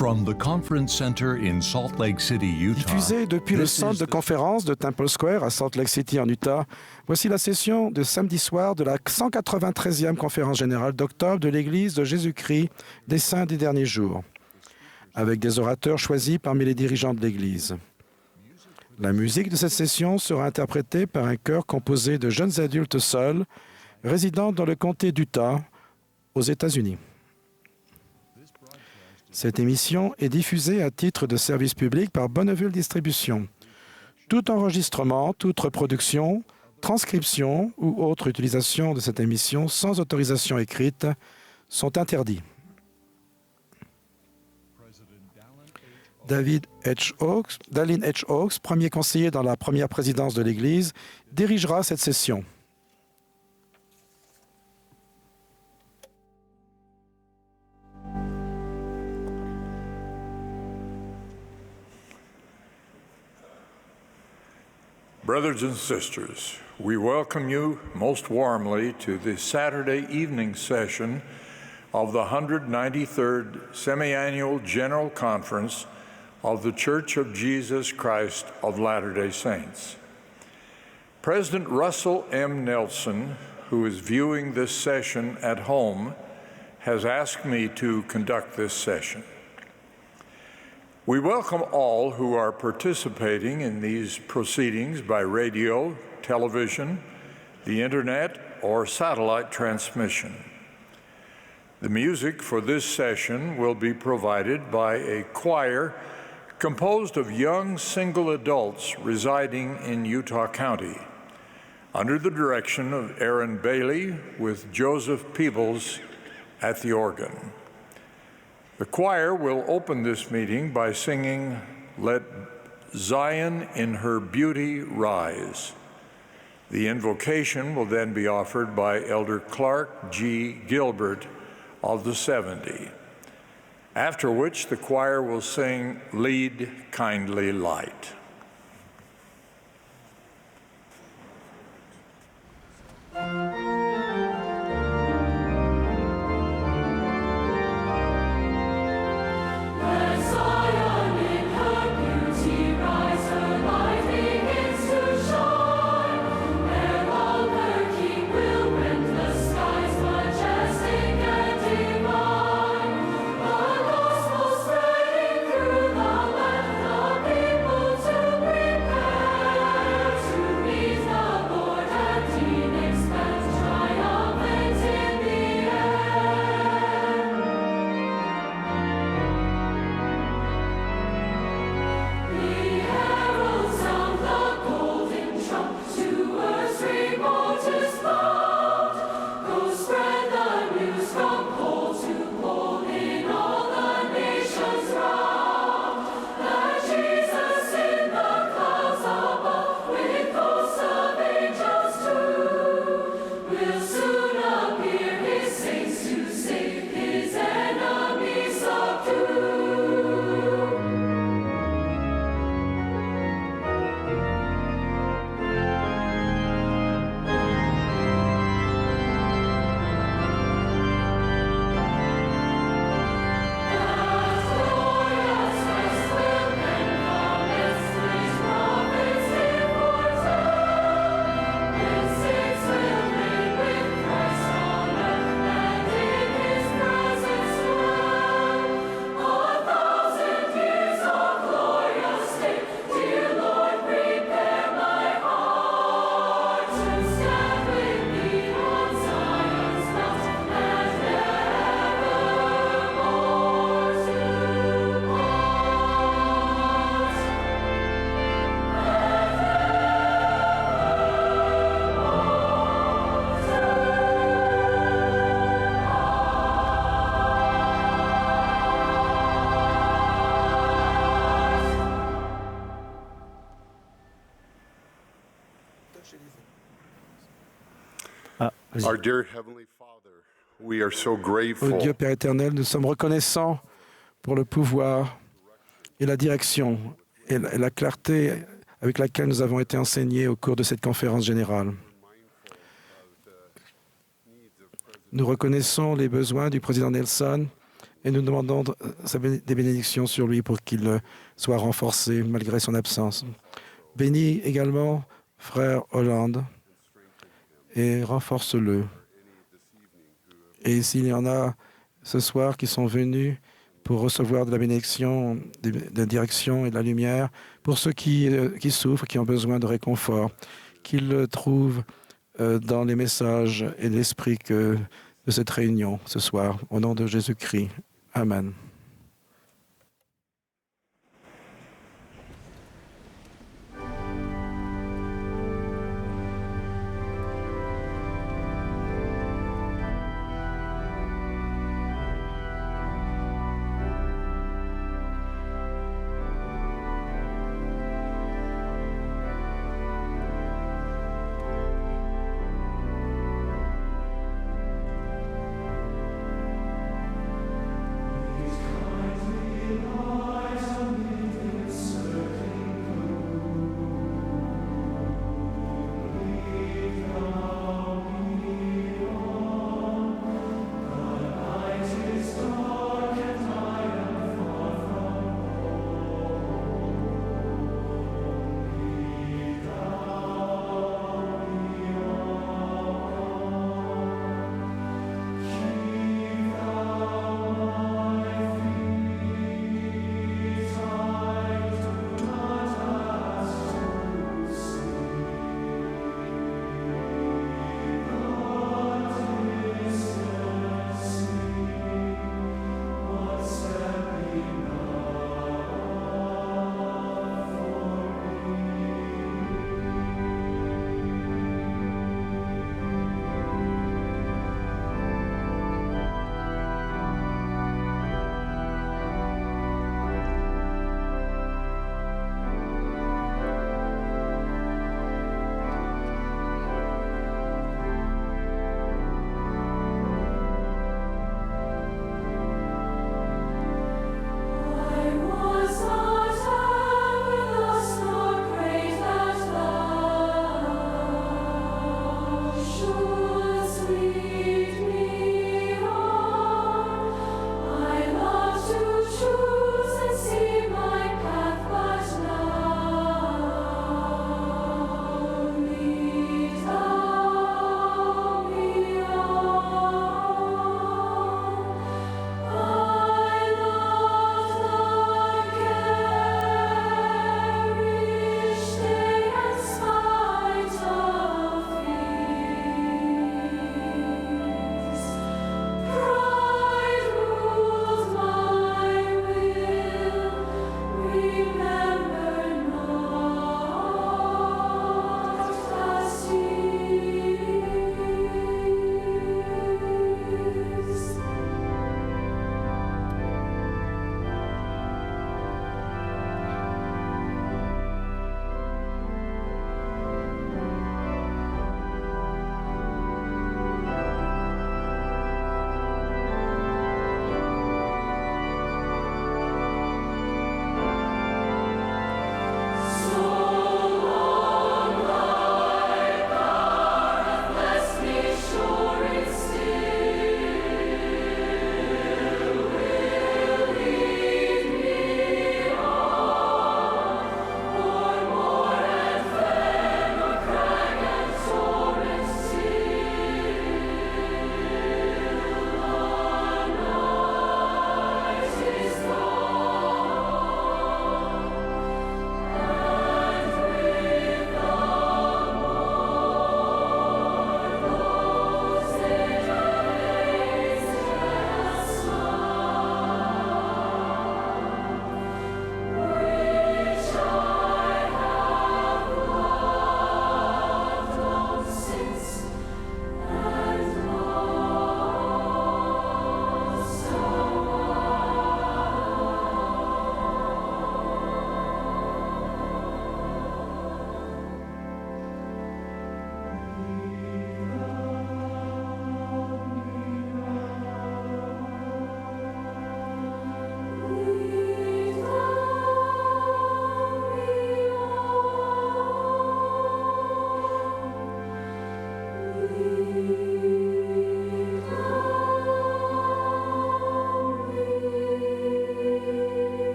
From the Conference Center in Salt Lake City, Utah. Diffusée depuis le centre de conférence de Temple Square à Salt Lake City en Utah, voici la session de samedi soir de la 193e conférence générale d'octobre de l'Église de Jésus-Christ des Saints des Derniers Jours, avec des orateurs choisis parmi les dirigeants de l'Église. La musique de cette session sera interprétée par un chœur composé de jeunes adultes seuls, résidant dans le comté d'Utah, aux États-Unis. Cette émission est diffusée à titre de service public par Bonneville Distribution. Tout enregistrement, toute reproduction, transcription ou autre utilisation de cette émission sans autorisation écrite sont interdits. Dallin H. Oaks, premier conseiller dans la première présidence de l'Église, dirigera cette session. Brothers and sisters, we welcome you most warmly to the Saturday evening session of the 193rd Semi-Annual General Conference of the Church of Jesus Christ of Latter-day Saints. President Russell M. Nelson, who is viewing this session at home, has asked me to conduct this session. We welcome all who are participating in these proceedings by radio, television, the internet, or satellite transmission. The music for this session will be provided by a choir composed of young single adults residing in Utah County, under the direction of Aaron Bailey with Joseph Peebles at the organ. The choir will open this meeting by singing, "Let Zion in Her Beauty Rise." The invocation will then be offered by Elder Clark G. Gilbert of the 70, after which the choir will sing, "Lead, Kindly Light." Our dear Heavenly Father, we are so Ô grateful Dieu Père éternel, nous sommes reconnaissants pour le pouvoir et la direction et la clarté avec laquelle nous avons été enseignés au cours de cette conférence générale. Nous reconnaissons les besoins du président Nelson, Et nous demandons des bénédictions sur lui pour qu'il soit renforcé malgré son absence. Bénis également frère Hollande et renforce-le. Et s'il y en a ce soir qui sont venus pour recevoir de la bénédiction, de la direction et de la lumière, pour ceux qui souffrent, qui ont besoin de réconfort, qu'ils le trouvent dans les messages et l'esprit de cette réunion ce soir. Au nom de Jésus-Christ. Amen.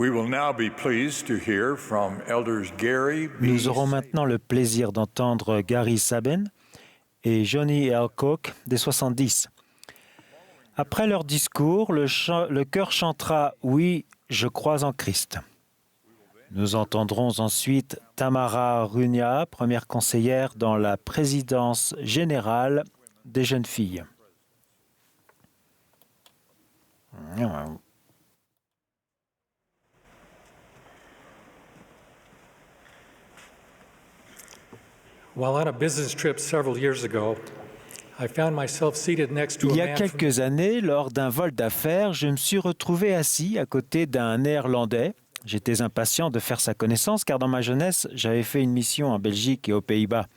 We will now be pleased to hear from Elders Gary B. Nous aurons maintenant le plaisir d'entendre Gary Saben et Johnny L. Cook des 70. Après leur discours, le chœur chantera « Oui, je crois en Christ ». Nous entendrons ensuite Tamara Runia, première conseillère dans la présidence générale des jeunes filles. While on a business trip several years ago, I found myself seated next to Il y a a man from quelques années, lors d'un vol d'affaires, je me suis retrouvé assis à côté d'un Néerlandais. J'étais impatient de faire sa connaissance car dans ma jeunesse, j'avais fait une mission en Belgique et aux Pays-Bas.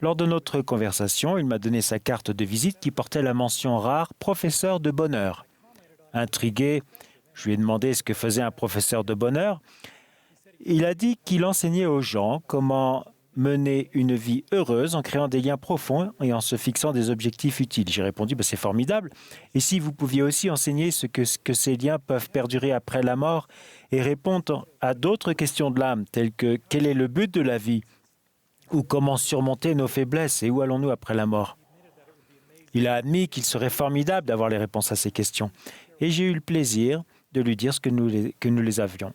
Lors de notre conversation, il m'a donné sa carte de visite qui portait la mention rare « professeur de bonheur ». Intrigué, je lui ai demandé ce que faisait un professeur de bonheur. Il a dit qu'il enseignait aux gens comment mener une vie heureuse en créant des liens profonds et en se fixant des objectifs utiles. J'ai répondu, c'est formidable. Et si vous pouviez aussi enseigner ce que ces liens peuvent perdurer après la mort et répondre à d'autres questions de l'âme, telles que quel est le but de la vie ou comment surmonter nos faiblesses et où allons-nous après la mort. Il a admis qu'il serait formidable d'avoir les réponses à ces questions. Et j'ai eu le plaisir de lui dire que nous les avions.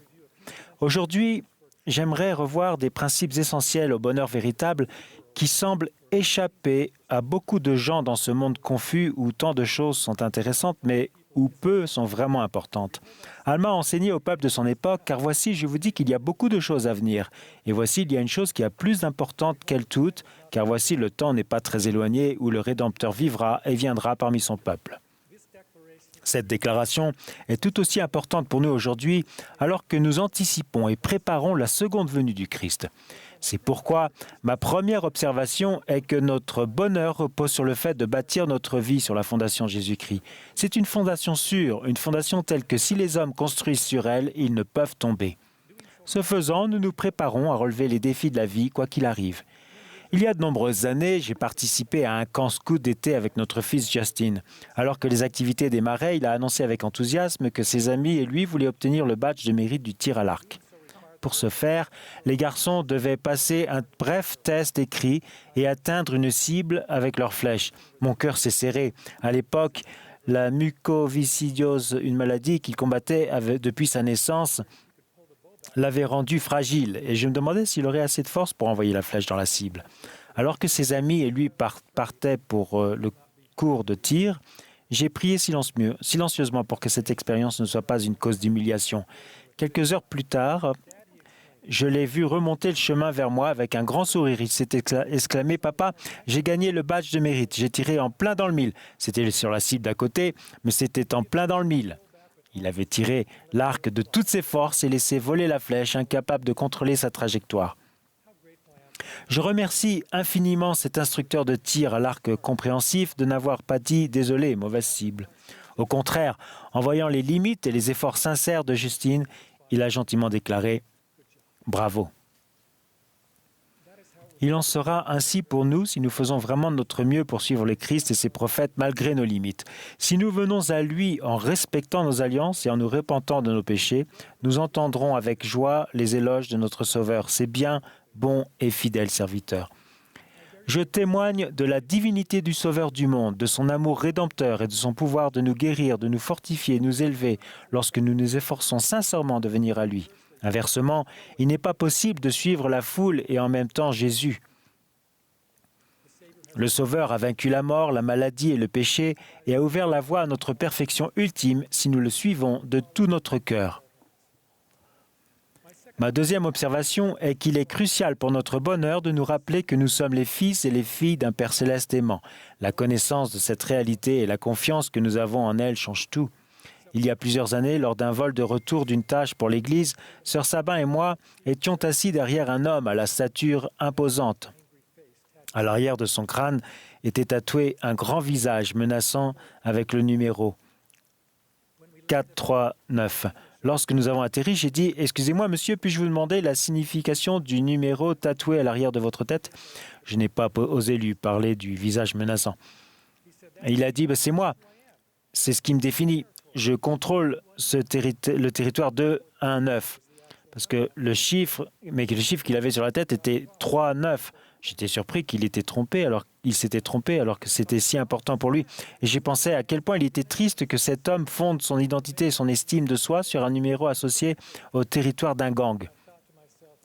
Aujourd'hui, j'aimerais revoir des principes essentiels au bonheur véritable qui semblent échapper à beaucoup de gens dans ce monde confus où tant de choses sont intéressantes, mais où peu sont vraiment importantes. Alma a enseigné au peuple de son époque, car voici, je vous dis qu'il y a beaucoup de choses à venir. Et voici, il y a une chose qui est plus d'importante qu'elles toutes, car voici, le temps n'est pas très éloigné où le Rédempteur vivra et viendra parmi son peuple. Cette déclaration est tout aussi importante pour nous aujourd'hui, alors que nous anticipons et préparons la seconde venue du Christ. C'est pourquoi ma première observation est que notre bonheur repose sur le fait de bâtir notre vie sur la fondation Jésus-Christ. C'est une fondation sûre, une fondation telle que si les hommes construisent sur elle, ils ne peuvent tomber. Ce faisant, nous nous préparons à relever les défis de la vie, quoi qu'il arrive. Il y a de nombreuses années, j'ai participé à un camp scout d'été avec notre fils Justin. Alors que les activités démarraient, il a annoncé avec enthousiasme que ses amis et lui voulaient obtenir le badge de mérite du tir à l'arc. Pour ce faire, les garçons devaient passer un bref test écrit et atteindre une cible avec leurs flèches. Mon cœur s'est serré. À l'époque, la mucoviscidose, une maladie qu'il combattait depuis sa naissance, l'avait rendu fragile et je me demandais s'il aurait assez de force pour envoyer la flèche dans la cible. Alors que ses amis et lui partaient pour le cours de tir, j'ai prié silencieusement pour que cette expérience ne soit pas une cause d'humiliation. Quelques heures plus tard, je l'ai vu remonter le chemin vers moi avec un grand sourire. Il s'est exclamé « Papa, j'ai gagné le badge de mérite. J'ai tiré en plein dans le mille. » C'était sur la cible d'à côté, mais c'était en plein dans le mille. Il avait tiré l'arc de toutes ses forces et laissé voler la flèche, incapable de contrôler sa trajectoire. Je remercie infiniment cet instructeur de tir à l'arc compréhensif de n'avoir pas dit « Désolé, mauvaise cible ». Au contraire, en voyant les limites et les efforts sincères de Justine, il a gentiment déclaré « Bravo ». Il en sera ainsi pour nous si nous faisons vraiment de notre mieux pour suivre le Christ et ses prophètes malgré nos limites. Si nous venons à lui en respectant nos alliances et en nous repentant de nos péchés, nous entendrons avec joie les éloges de notre Sauveur. C'est bien, bon et fidèle serviteur. Je témoigne de la divinité du Sauveur du monde, de son amour rédempteur et de son pouvoir de nous guérir, de nous fortifier, de nous élever lorsque nous nous efforçons sincèrement de venir à lui. Inversement, il n'est pas possible de suivre la foule et en même temps Jésus. Le Sauveur a vaincu la mort, la maladie et le péché et a ouvert la voie à notre perfection ultime si nous le suivons de tout notre cœur. Ma deuxième observation est qu'il est crucial pour notre bonheur de nous rappeler que nous sommes les fils et les filles d'un Père céleste aimant. La connaissance de cette réalité et la confiance que nous avons en elle changent tout. Il y a plusieurs années, lors d'un vol de retour d'une tâche pour l'Église, Sœur Sabin et moi étions assis derrière un homme à la stature imposante. À l'arrière de son crâne était tatoué un grand visage menaçant avec le numéro 439. Lorsque nous avons atterri, j'ai dit « Excusez-moi, monsieur, puis-je vous demander la signification du numéro tatoué à l'arrière de votre tête ?» Je n'ai pas osé lui parler du visage menaçant. Et il a dit « C'est moi, c'est ce qui me définit. » je contrôle le territoire 219. Parce que le chiffre qu'il avait sur la tête était 3-9. J'étais surpris qu'il s'était trompé alors que c'était si important pour lui. Et j'ai pensé à quel point il était triste que cet homme fonde son identité et son estime de soi sur un numéro associé au territoire d'un gang.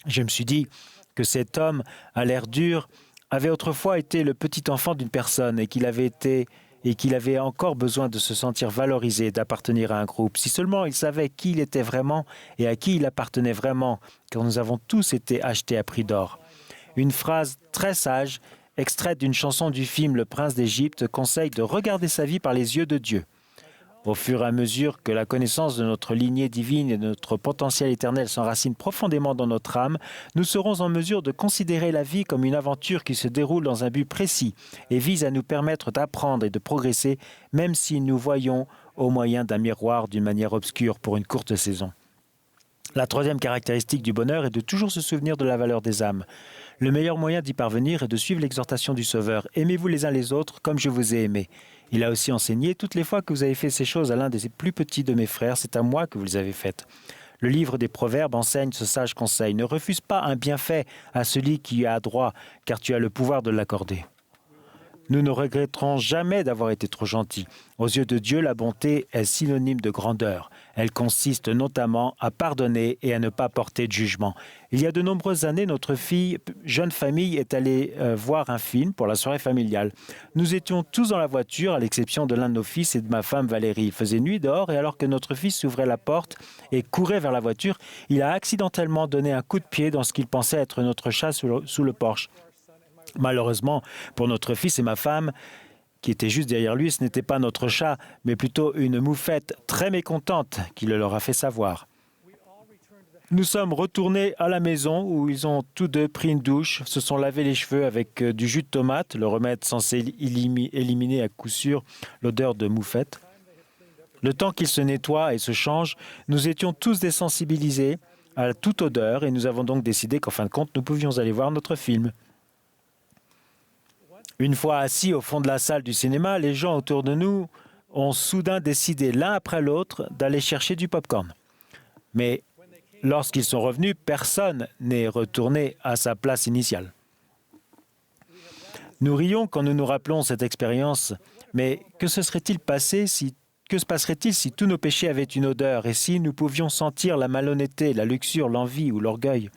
Je me suis dit que cet homme, à l'air dur, avait autrefois été le petit enfant d'une personne et qu'il avait encore besoin de se sentir valorisé, d'appartenir à un groupe. Si seulement il savait qui il était vraiment et à qui il appartenait vraiment, car nous avons tous été achetés à prix d'or. Une phrase très sage, extraite d'une chanson du film Le Prince d'Égypte, conseille de regarder sa vie par les yeux de Dieu. Au fur et à mesure que la connaissance de notre lignée divine et de notre potentiel éternel s'enracine profondément dans notre âme, nous serons en mesure de considérer la vie comme une aventure qui se déroule dans un but précis et vise à nous permettre d'apprendre et de progresser, même si nous voyons au moyen d'un miroir d'une manière obscure pour une courte saison. La troisième caractéristique du bonheur est de toujours se souvenir de la valeur des âmes. Le meilleur moyen d'y parvenir est de suivre l'exhortation du Sauveur. Aimez-vous les uns les autres comme je vous ai aimé. Il a aussi enseigné, toutes les fois que vous avez fait ces choses à l'un des plus petits de mes frères, c'est à moi que vous les avez faites. Le livre des Proverbes enseigne ce sage conseil. Ne refuse pas un bienfait à celui qui y a droit, car tu as le pouvoir de l'accorder. Nous ne regretterons jamais d'avoir été trop gentils. Aux yeux de Dieu, la bonté est synonyme de grandeur. Elle consiste notamment à pardonner et à ne pas porter de jugement. Il y a de nombreuses années, notre jeune famille, est allée voir un film pour la soirée familiale. Nous étions tous dans la voiture, à l'exception de l'un de nos fils et de ma femme Valérie. Il faisait nuit dehors et alors que notre fils ouvrait la porte et courait vers la voiture, il a accidentellement donné un coup de pied dans ce qu'il pensait être notre chat sous le porche. Malheureusement, pour notre fils et ma femme, qui étaient juste derrière lui, ce n'était pas notre chat, mais plutôt une moufette très mécontente qui le leur a fait savoir. Nous sommes retournés à la maison où ils ont tous deux pris une douche, se sont lavés les cheveux avec du jus de tomate, le remède censé éliminer à coup sûr l'odeur de moufette. Le temps qu'ils se nettoient et se changent, nous étions tous désensibilisés à toute odeur et nous avons donc décidé qu'en fin de compte, nous pouvions aller voir notre film. Une fois assis au fond de la salle du cinéma, les gens autour de nous ont soudain décidé l'un après l'autre d'aller chercher du pop-corn. Mais lorsqu'ils sont revenus, personne n'est retourné à sa place initiale. Nous rions quand nous nous rappelons cette expérience, mais que se passerait-il si tous nos péchés avaient une odeur et si nous pouvions sentir la malhonnêteté, la luxure, l'envie ou l'orgueil?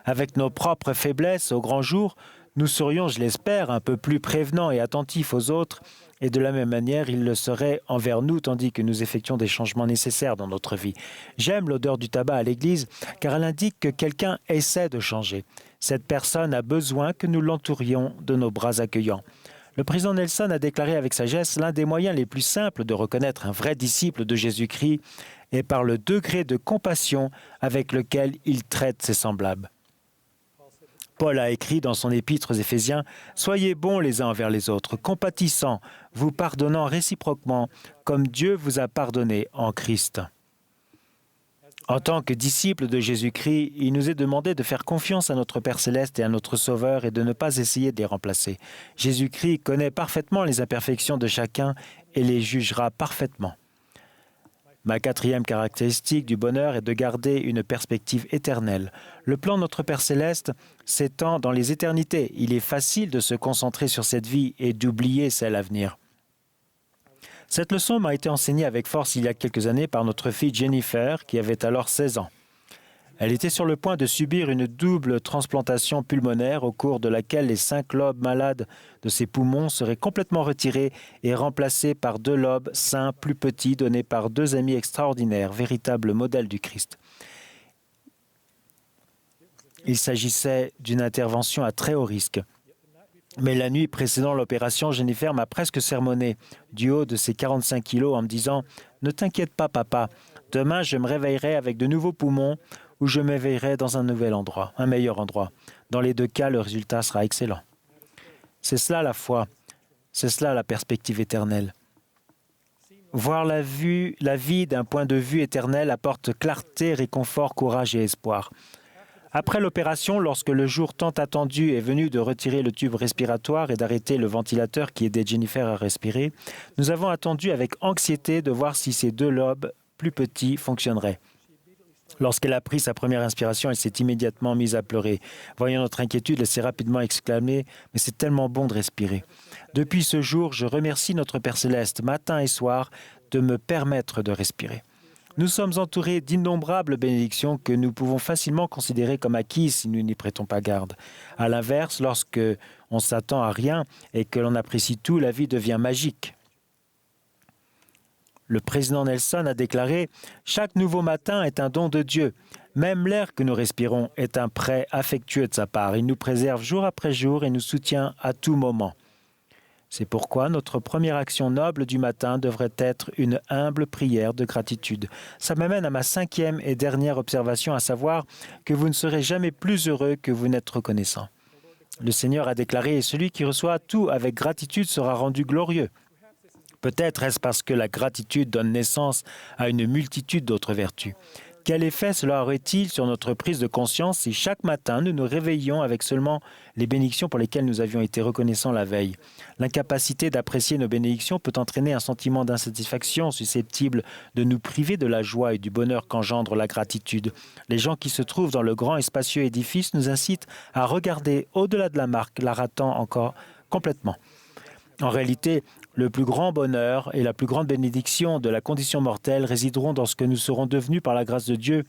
Avec nos propres faiblesses au grand jour, nous serions, je l'espère, un peu plus prévenants et attentifs aux autres, et de la même manière, ils le seraient envers nous, tandis que nous effectuons des changements nécessaires dans notre vie. J'aime l'odeur du tabac à l'église, car elle indique que quelqu'un essaie de changer. Cette personne a besoin que nous l'entourions de nos bras accueillants. Le président Nelson a déclaré avec sagesse, l'un des moyens les plus simples de reconnaître un vrai disciple de Jésus-Christ est par le degré de compassion avec lequel il traite ses semblables. Paul a écrit dans son épître aux Éphésiens « Soyez bons les uns envers les autres, compatissants, vous pardonnant réciproquement, comme Dieu vous a pardonné en Christ. » En tant que disciples de Jésus-Christ, il nous est demandé de faire confiance à notre Père céleste et à notre Sauveur et de ne pas essayer de les remplacer. Jésus-Christ connaît parfaitement les imperfections de chacun et les jugera parfaitement. Ma quatrième caractéristique du bonheur est de garder une perspective éternelle. Le plan de notre Père céleste s'étend dans les éternités. Il est facile de se concentrer sur cette vie et d'oublier celle à venir. Cette leçon m'a été enseignée avec force il y a quelques années par notre fille Jennifer, qui avait alors 16 ans. Elle était sur le point de subir une double transplantation pulmonaire au cours de laquelle les 5 lobes malades de ses poumons seraient complètement retirés et remplacés par 2 lobes sains plus petits donnés par 2 amis extraordinaires, véritables modèles du Christ. Il s'agissait d'une intervention à très haut risque. Mais la nuit précédant l'opération, Jennifer m'a presque sermonné du haut de ses 45 kilos en me disant « Ne t'inquiète pas, papa, demain je me réveillerai avec de nouveaux poumons ou je m'éveillerai dans un nouvel endroit, un meilleur endroit. Dans les 2 cas, le résultat sera excellent. » C'est cela la foi, c'est cela la perspective éternelle. Voir la vie d'un point de vue éternel apporte clarté, réconfort, courage et espoir. Après l'opération, lorsque le jour tant attendu est venu de retirer le tube respiratoire et d'arrêter le ventilateur qui aidait Jennifer à respirer, nous avons attendu avec anxiété de voir si ces deux lobes plus petits fonctionneraient. Lorsqu'elle a pris sa première inspiration, elle s'est immédiatement mise à pleurer. Voyant notre inquiétude, elle s'est rapidement exclamée « Mais c'est tellement bon de respirer ». Depuis ce jour, je remercie notre Père Céleste, matin et soir, de me permettre de respirer. Nous sommes entourés d'innombrables bénédictions que nous pouvons facilement considérer comme acquises si nous n'y prêtons pas garde. À l'inverse, lorsque on s'attend à rien et que l'on apprécie tout, la vie devient magique. Le président Nelson a déclaré « Chaque nouveau matin est un don de Dieu. Même l'air que nous respirons est un prêt affectueux de sa part. Il nous préserve jour après jour et nous soutient à tout moment. » C'est pourquoi notre première action noble du matin devrait être une humble prière de gratitude. Ça m'amène à ma 5e et dernière observation, à savoir que vous ne serez jamais plus heureux que vous n'êtes reconnaissant. Le Seigneur a déclaré « Celui qui reçoit tout avec gratitude sera rendu glorieux ». Peut-être est-ce parce que la gratitude donne naissance à une multitude d'autres vertus. Quel effet cela aurait-il sur notre prise de conscience si chaque matin nous nous réveillions avec seulement les bénédictions pour lesquelles nous avions été reconnaissants la veille? L'incapacité d'apprécier nos bénédictions peut entraîner un sentiment d'insatisfaction susceptible de nous priver de la joie et du bonheur qu'engendre la gratitude. Les gens qui se trouvent dans le grand et spacieux édifice nous incitent à regarder au-delà de la marque, la ratant encore complètement. En réalité, le plus grand bonheur et la plus grande bénédiction de la condition mortelle résideront dans ce que nous serons devenus par la grâce de Dieu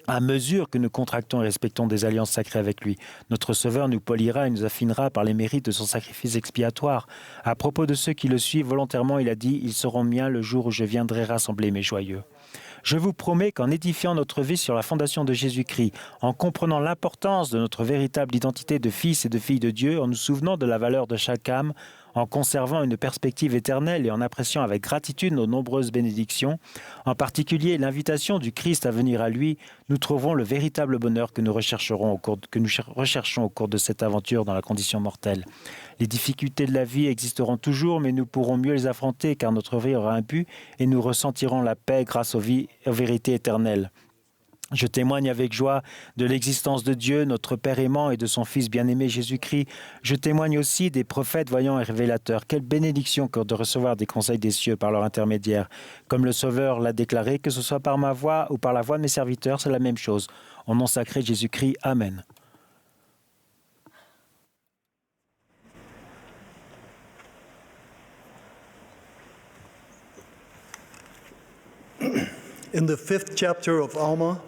à mesure que nous contractons et respectons des alliances sacrées avec lui. Notre Sauveur nous polira et nous affinera par les mérites de son sacrifice expiatoire. À propos de ceux qui le suivent volontairement, il a dit « Ils seront miens le jour où je viendrai rassembler mes joyeux ». Je vous promets qu'en édifiant notre vie sur la fondation de Jésus-Christ, en comprenant l'importance de notre véritable identité de fils et de filles de Dieu, en nous souvenant de la valeur de chaque âme, en conservant une perspective éternelle et en appréciant avec gratitude nos nombreuses bénédictions, en particulier l'invitation du Christ à venir à lui, nous trouverons le véritable bonheur que nous recherchons au cours de cette aventure dans la condition mortelle. Les difficultés de la vie existeront toujours, mais nous pourrons mieux les affronter car notre vie aura un but et nous ressentirons la paix grâce aux vérités éternelles. Je témoigne avec joie de l'existence de Dieu, notre Père aimant, et de son Fils bien-aimé Jésus-Christ. Je témoigne aussi des prophètes voyants et révélateurs. Quelle bénédiction que de recevoir des conseils des cieux par leur intermédiaire. Comme le Sauveur l'a déclaré, que ce soit par ma voix ou par la voix de mes serviteurs, c'est la même chose. Au nom sacré de Jésus-Christ, Amen. In the 5th chapter of Alma,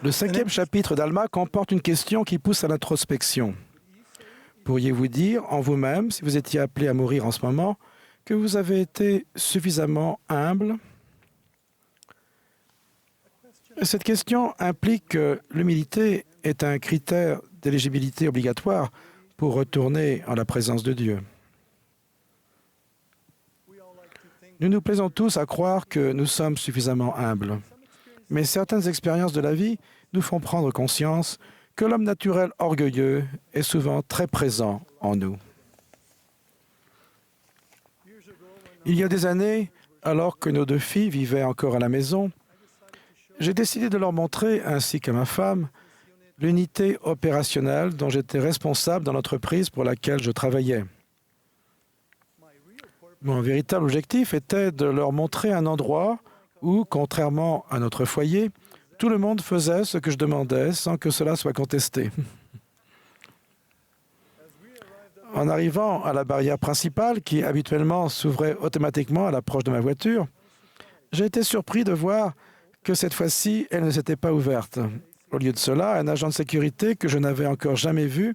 Le 5e chapitre d'Alma comporte une question qui pousse à l'introspection. Pourriez-vous dire en vous-même, si vous étiez appelé à mourir en ce moment, que vous avez été suffisamment humble? Cette question implique que l'humilité est un critère d'éligibilité obligatoire pour retourner en la présence de Dieu. Nous nous plaisons tous à croire que nous sommes suffisamment humbles. Mais certaines expériences de la vie nous font prendre conscience que l'homme naturel orgueilleux est souvent très présent en nous. Il y a des années, alors que nos 2 filles vivaient encore à la maison, j'ai décidé de leur montrer, ainsi qu'à ma femme, l'unité opérationnelle dont j'étais responsable dans l'entreprise pour laquelle je travaillais. Mon véritable objectif était de leur montrer un endroit où, contrairement à notre foyer, tout le monde faisait ce que je demandais sans que cela soit contesté. En arrivant à la barrière principale, qui habituellement s'ouvrait automatiquement à l'approche de ma voiture, j'ai été surpris de voir que cette fois-ci, elle ne s'était pas ouverte. Au lieu de cela, un agent de sécurité que je n'avais encore jamais vu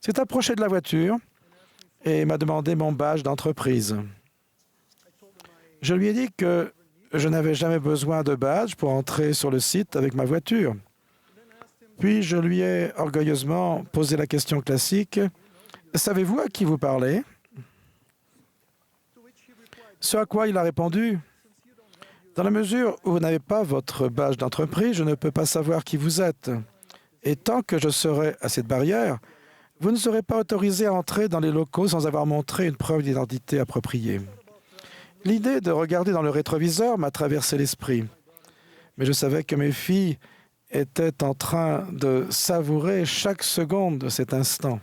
s'est approché de la voiture et m'a demandé mon badge d'entreprise. Je lui ai dit que je n'avais jamais besoin de badge pour entrer sur le site avec ma voiture. Puis je lui ai orgueilleusement posé la question classique « Savez-vous à qui vous parlez ?» Ce à quoi il a répondu « Dans la mesure où vous n'avez pas votre badge d'entreprise, je ne peux pas savoir qui vous êtes. Et tant que je serai à cette barrière, vous ne serez pas autorisé à entrer dans les locaux sans avoir montré une preuve d'identité appropriée. » L'idée de regarder dans le rétroviseur m'a traversé l'esprit. Mais je savais que mes filles était en train de savourer chaque seconde de cet instant.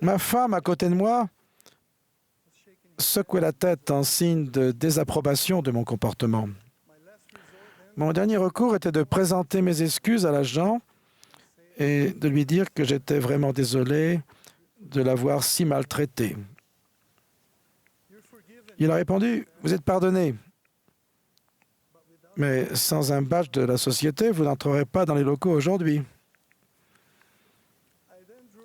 Ma femme, à côté de moi, secouait la tête en signe de désapprobation de mon comportement. Mon dernier recours était de présenter mes excuses à l'agent et de lui dire que j'étais vraiment désolé de l'avoir si maltraité. Il a répondu, « Vous êtes pardonné, mais sans un badge de la société, vous n'entrerez pas dans les locaux aujourd'hui. »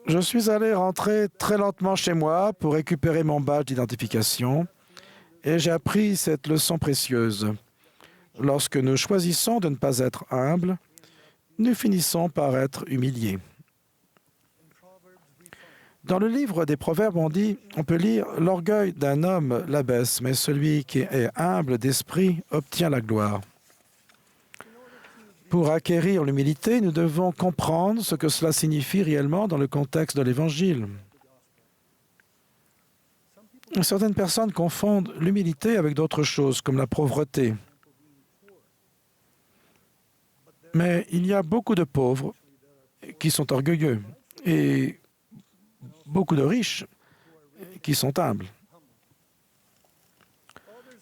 Je suis allé rentrer très lentement chez moi pour récupérer mon badge d'identification et j'ai appris cette leçon précieuse. Lorsque nous choisissons de ne pas être humbles, nous finissons par être humiliés. Dans le livre des Proverbes, on peut lire « L'orgueil d'un homme l'abaisse, mais celui qui est humble d'esprit obtient la gloire ». Pour acquérir l'humilité, nous devons comprendre ce que cela signifie réellement dans le contexte de l'Évangile. Certaines personnes confondent l'humilité avec d'autres choses, comme la pauvreté. Mais il y a beaucoup de pauvres qui sont orgueilleux et beaucoup de riches qui sont humbles.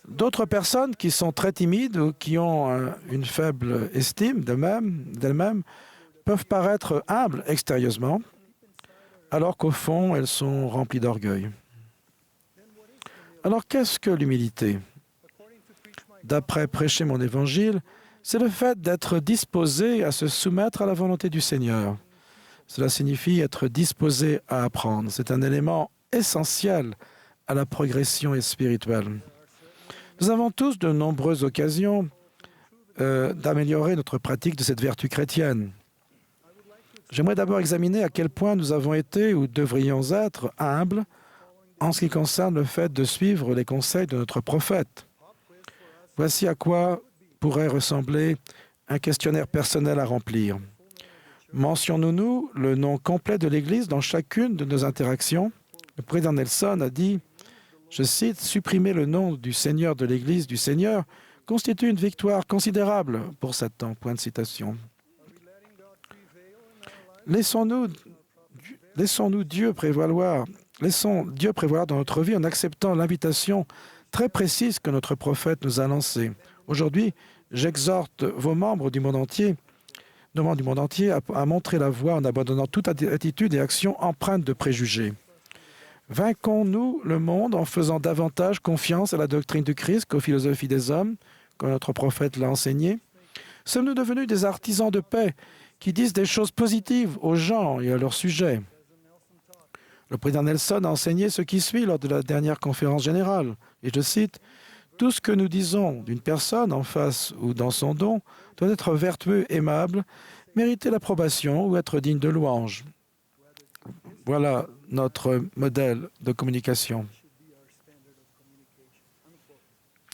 D'autres personnes qui sont très timides ou qui ont une faible estime d'elles-mêmes peuvent paraître humbles extérieurement, alors qu'au fond, elles sont remplies d'orgueil. Alors, qu'est-ce que l'humilité? D'après prêcher mon évangile, c'est le fait d'être disposé à se soumettre à la volonté du Seigneur. Cela signifie être disposé à apprendre. C'est un élément essentiel à la progression spirituelle. Nous avons tous de nombreuses occasions d'améliorer notre pratique de cette vertu chrétienne. J'aimerais d'abord examiner à quel point nous avons été ou devrions être humbles en ce qui concerne le fait de suivre les conseils de notre prophète. Voici à quoi pourrait ressembler un questionnaire personnel à remplir. Mentionnons-nous le nom complet de l'Église dans chacune de nos interactions? Le président Nelson a dit, je cite, « Supprimer le nom du Seigneur de l'Église du Seigneur constitue une victoire considérable pour Satan. » Point de citation. Laissons Dieu prévaloir dans notre vie en acceptant l'invitation très précise que notre prophète nous a lancée. Aujourd'hui, j'exhorte vos membres du monde entier, à montrer la voie en abandonnant toute attitude et action empreinte de préjugés. Vainquons-nous le monde en faisant davantage confiance à la doctrine du Christ qu'aux philosophies des hommes, comme notre prophète l'a enseigné? Sommes-nous devenus des artisans de paix qui disent des choses positives aux gens et à leur sujet? Le président Nelson a enseigné ce qui suit lors de la dernière conférence générale, et je cite, « Tout ce que nous disons d'une personne en face ou dans son don doit être vertueux, aimable, mériter l'approbation ou être digne de louange. » Voilà notre modèle de communication.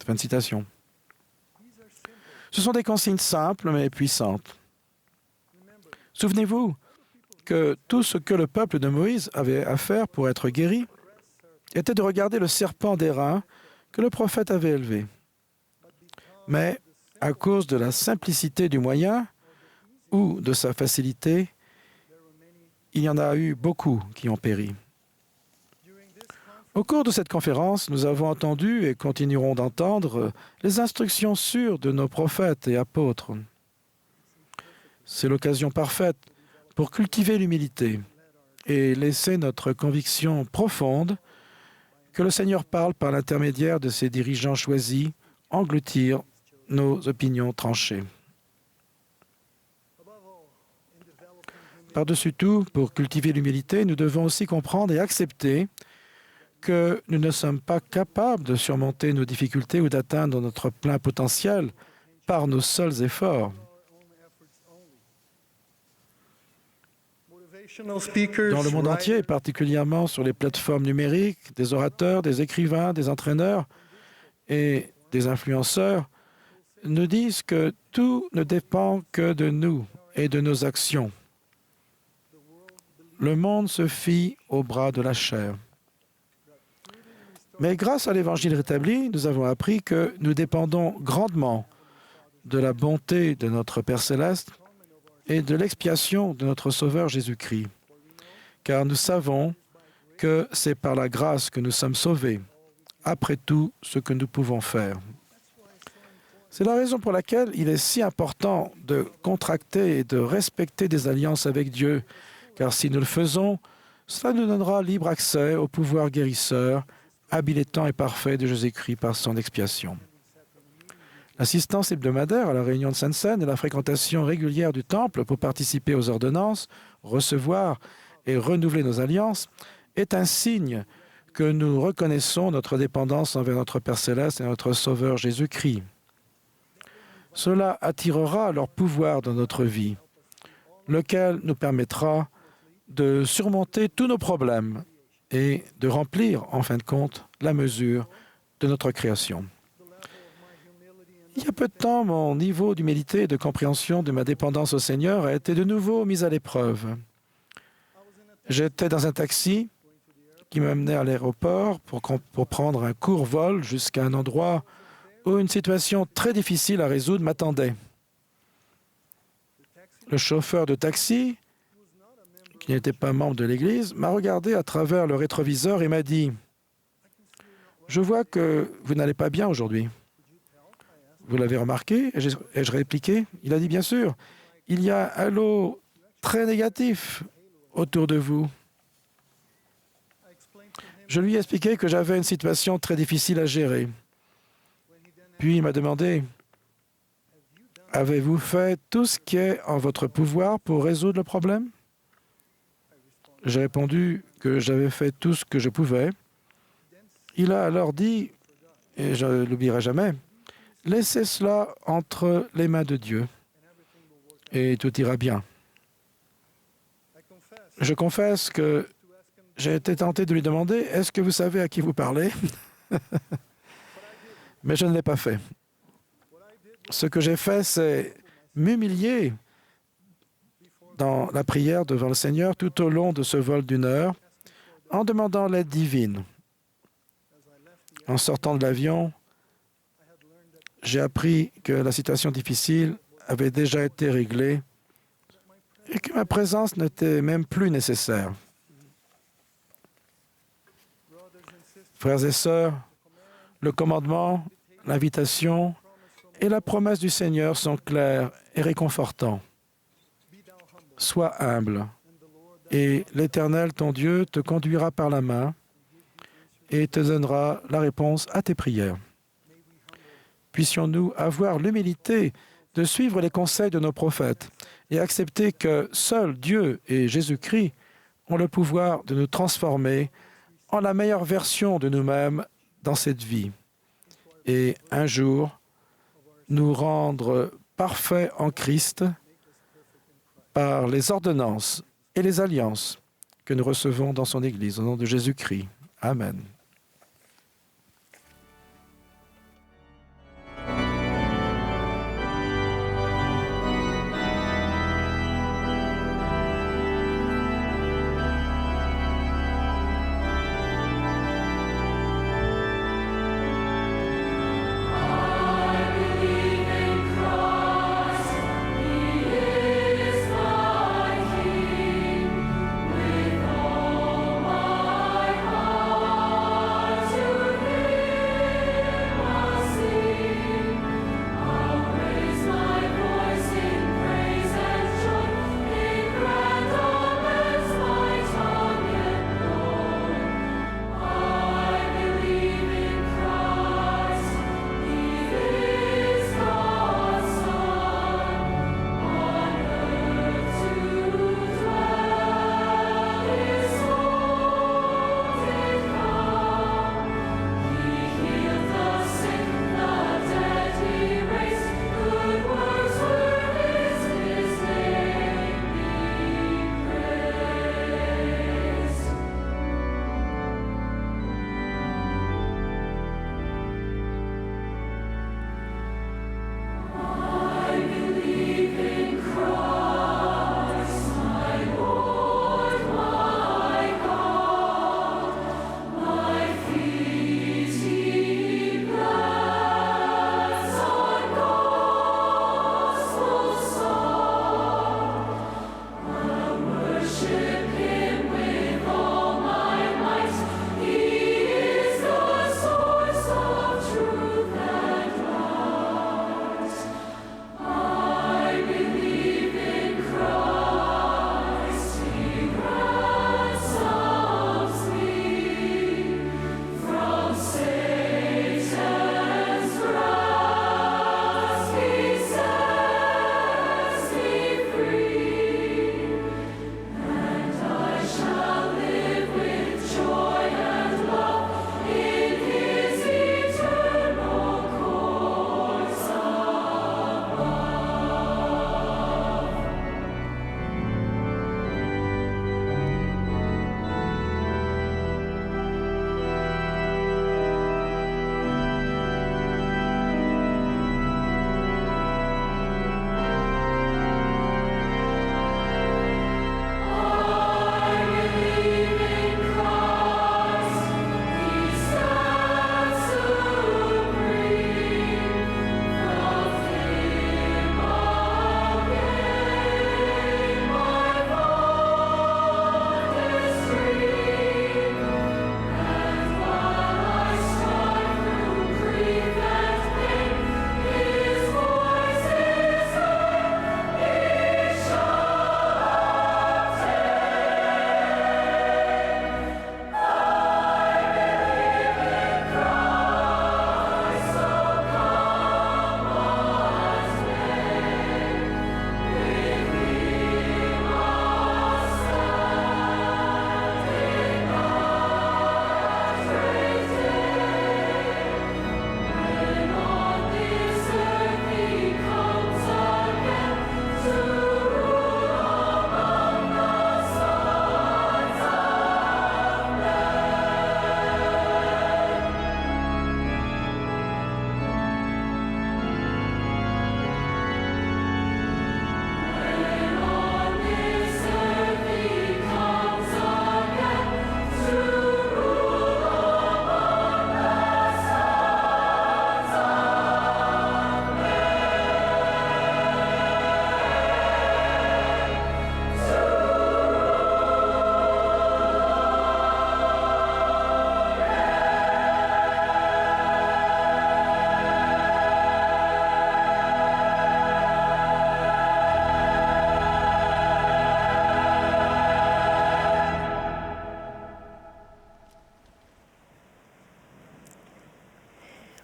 Fin de citation. Ce sont des consignes simples mais puissantes. Souvenez-vous que tout ce que le peuple de Moïse avait à faire pour être guéri était de regarder le serpent d'airain que le prophète avait élevé. Mais à cause de la simplicité du moyen ou de sa facilité, il y en a eu beaucoup qui ont péri. Au cours de cette conférence, nous avons entendu et continuerons d'entendre les instructions sûres de nos prophètes et apôtres. C'est l'occasion parfaite pour cultiver l'humilité et laisser notre conviction profonde que le Seigneur parle par l'intermédiaire de ses dirigeants choisis, engloutir nos opinions tranchées. Par-dessus tout, pour cultiver l'humilité, nous devons aussi comprendre et accepter que nous ne sommes pas capables de surmonter nos difficultés ou d'atteindre notre plein potentiel par nos seuls efforts. Dans le monde entier, particulièrement sur les plateformes numériques, des orateurs, des écrivains, des entraîneurs et des influenceurs nous disent que tout ne dépend que de nous et de nos actions. Le monde se fie au bras de la chair. Mais grâce à l'Évangile rétabli, nous avons appris que nous dépendons grandement de la bonté de notre Père céleste et de l'expiation de notre Sauveur Jésus-Christ, car nous savons que c'est par la grâce que nous sommes sauvés, après tout ce que nous pouvons faire. C'est la raison pour laquelle il est si important de contracter et de respecter des alliances avec Dieu, car si nous le faisons, cela nous donnera libre accès au pouvoir guérisseur, habilitant et parfait de Jésus-Christ par son expiation. L'assistance hebdomadaire à la réunion de Sainte-Seine et la fréquentation régulière du temple pour participer aux ordonnances, recevoir et renouveler nos alliances est un signe que nous reconnaissons notre dépendance envers notre Père céleste et notre Sauveur Jésus-Christ. Cela attirera leur pouvoir dans notre vie, lequel nous permettra de surmonter tous nos problèmes et de remplir, en fin de compte, la mesure de notre création. Il y a peu de temps, mon niveau d'humilité et de compréhension de ma dépendance au Seigneur a été de nouveau mis à l'épreuve. J'étais dans un taxi qui m'amenait à l'aéroport pour prendre un court vol jusqu'à un endroit où une situation très difficile à résoudre m'attendait. Le chauffeur de taxi, qui n'était pas membre de l'Église, m'a regardé à travers le rétroviseur et m'a dit « Je vois que vous n'allez pas bien aujourd'hui. Vous l'avez remarqué ?» Et je répliquai. Il a dit « Bien sûr, il y a un lot très négatif autour de vous. » Je lui ai expliqué que j'avais une situation très difficile à gérer. Puis il m'a demandé « Avez-vous fait tout ce qui est en votre pouvoir pour résoudre le problème ?» J'ai répondu que j'avais fait tout ce que je pouvais. Il a alors dit, et je ne l'oublierai jamais, « Laissez cela entre les mains de Dieu et tout ira bien. » Je confesse que j'ai été tenté de lui demander « Est-ce que vous savez à qui vous parlez ?» Mais je ne l'ai pas fait. Ce que j'ai fait, c'est m'humilier dans la prière devant le Seigneur tout au long de ce vol d'1 heure, en demandant l'aide divine. En sortant de l'avion, j'ai appris que la situation difficile avait déjà été réglée et que ma présence n'était même plus nécessaire. Frères et sœurs, le commandement, l'invitation et la promesse du Seigneur sont clairs et réconfortants. Sois humble, et l'Éternel, ton Dieu, te conduira par la main et te donnera la réponse à tes prières. Puissions-nous avoir l'humilité de suivre les conseils de nos prophètes et accepter que seul Dieu et Jésus-Christ ont le pouvoir de nous transformer en la meilleure version de nous-mêmes dans cette vie et un jour nous rendre parfaits en Christ par les ordonnances et les alliances que nous recevons dans son Église, au nom de Jésus-Christ. Amen.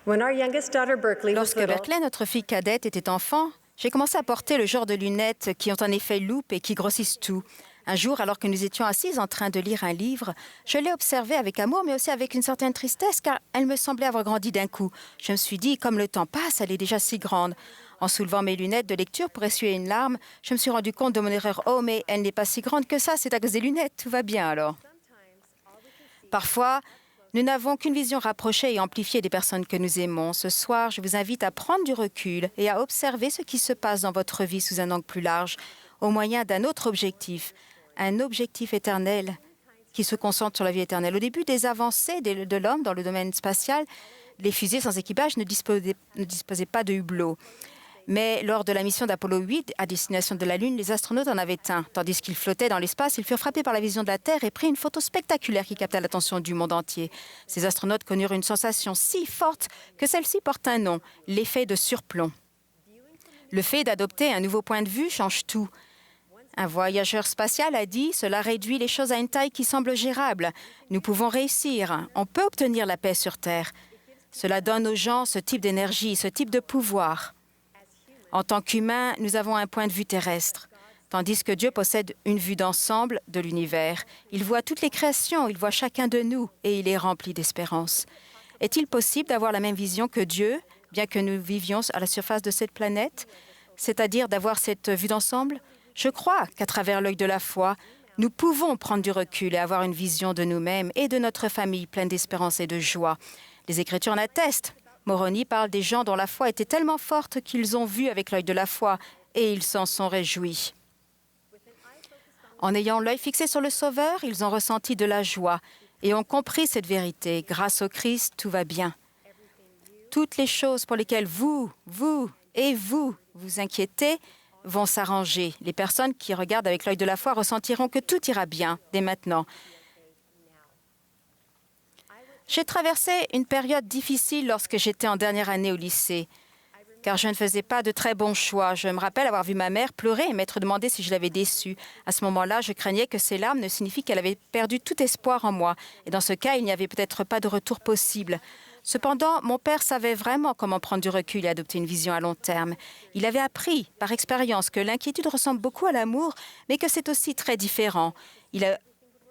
When our youngest daughter, Berkeley, was Lorsque little, Berkeley, notre fille cadette, était enfant, j'ai commencé à porter le genre de lunettes qui ont un effet loupe et qui grossissent tout. Un jour, alors que nous étions assises en train de lire un livre, je l'ai observée avec amour, mais aussi avec une certaine tristesse, car elle me semblait avoir grandi d'un coup. Je me suis dit, comme le temps passe, elle est déjà si grande. En soulevant mes lunettes de lecture pour essuyer une larme, je me suis rendu compte de mon erreur. Oh, mais elle n'est pas si grande que ça, c'est à cause des lunettes, tout va bien alors. Parfois, nous n'avons qu'une vision rapprochée et amplifiée des personnes que nous aimons. Ce soir, je vous invite à prendre du recul et à observer ce qui se passe dans votre vie sous un angle plus large, au moyen d'un autre objectif, un objectif éternel qui se concentre sur la vie éternelle. Au début des avancées de l'homme dans le domaine spatial, les fusées sans équipage ne disposaient pas de hublots. Mais lors de la mission d'Apollo 8 à destination de la Lune, les astronautes en avaient un. Tandis qu'ils flottaient dans l'espace, ils furent frappés par la vision de la Terre et prirent une photo spectaculaire qui capta l'attention du monde entier. Ces astronautes connurent une sensation si forte que celle-ci porte un nom, l'effet de surplomb. Le fait d'adopter un nouveau point de vue change tout. Un voyageur spatial a dit « Cela réduit les choses à une taille qui semble gérable. Nous pouvons réussir. On peut obtenir la paix sur Terre. Cela donne aux gens ce type d'énergie, ce type de pouvoir. » En tant qu'humains, nous avons un point de vue terrestre, tandis que Dieu possède une vue d'ensemble de l'univers. Il voit toutes les créations, il voit chacun de nous et il est rempli d'espérance. Est-il possible d'avoir la même vision que Dieu, bien que nous vivions à la surface de cette planète, c'est-à-dire d'avoir cette vue d'ensemble? Je crois qu'à travers l'œil de la foi, nous pouvons prendre du recul et avoir une vision de nous-mêmes et de notre famille pleine d'espérance et de joie. Les Écritures en attestent. Moroni parle des gens dont la foi était tellement forte qu'ils ont vu avec l'œil de la foi et ils s'en sont réjouis. En ayant l'œil fixé sur le Sauveur, ils ont ressenti de la joie et ont compris cette vérité. Grâce au Christ, tout va bien. Toutes les choses pour lesquelles vous vous inquiétez vont s'arranger. Les personnes qui regardent avec l'œil de la foi ressentiront que tout ira bien dès maintenant. J'ai traversé une période difficile lorsque j'étais en dernière année au lycée, car je ne faisais pas de très bons choix. Je me rappelle avoir vu ma mère pleurer et m'être demandé si je l'avais déçue. À ce moment-là, je craignais que ces larmes ne signifient qu'elle avait perdu tout espoir en moi. Et dans ce cas, il n'y avait peut-être pas de retour possible. Cependant, mon père savait vraiment comment prendre du recul et adopter une vision à long terme. Il avait appris, par expérience, que l'inquiétude ressemble beaucoup à l'amour, mais que c'est aussi très différent. Il a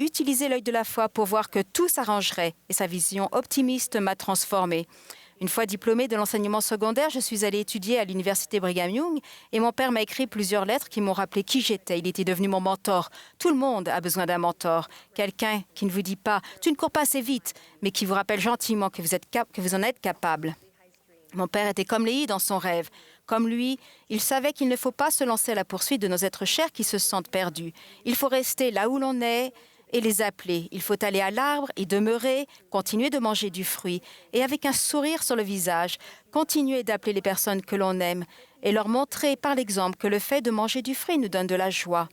utilisé l'œil de la foi pour voir que tout s'arrangerait et sa vision optimiste m'a transformée. Une fois diplômée de l'enseignement secondaire, je suis allée étudier à l'université Brigham Young et mon père m'a écrit plusieurs lettres qui m'ont rappelé qui j'étais. Il était devenu mon mentor. Tout le monde a besoin d'un mentor. Quelqu'un qui ne vous dit pas « tu ne cours pas assez vite », mais qui vous rappelle gentiment que vous en êtes capable. Mon père était comme Léhi dans son rêve. Comme lui, il savait qu'il ne faut pas se lancer à la poursuite de nos êtres chers qui se sentent perdus. Il faut rester là où l'on est et les appeler. Il faut aller à l'arbre, y demeurer, continuer de manger du fruit et avec un sourire sur le visage, continuer d'appeler les personnes que l'on aime et leur montrer par l'exemple que le fait de manger du fruit nous donne de la joie.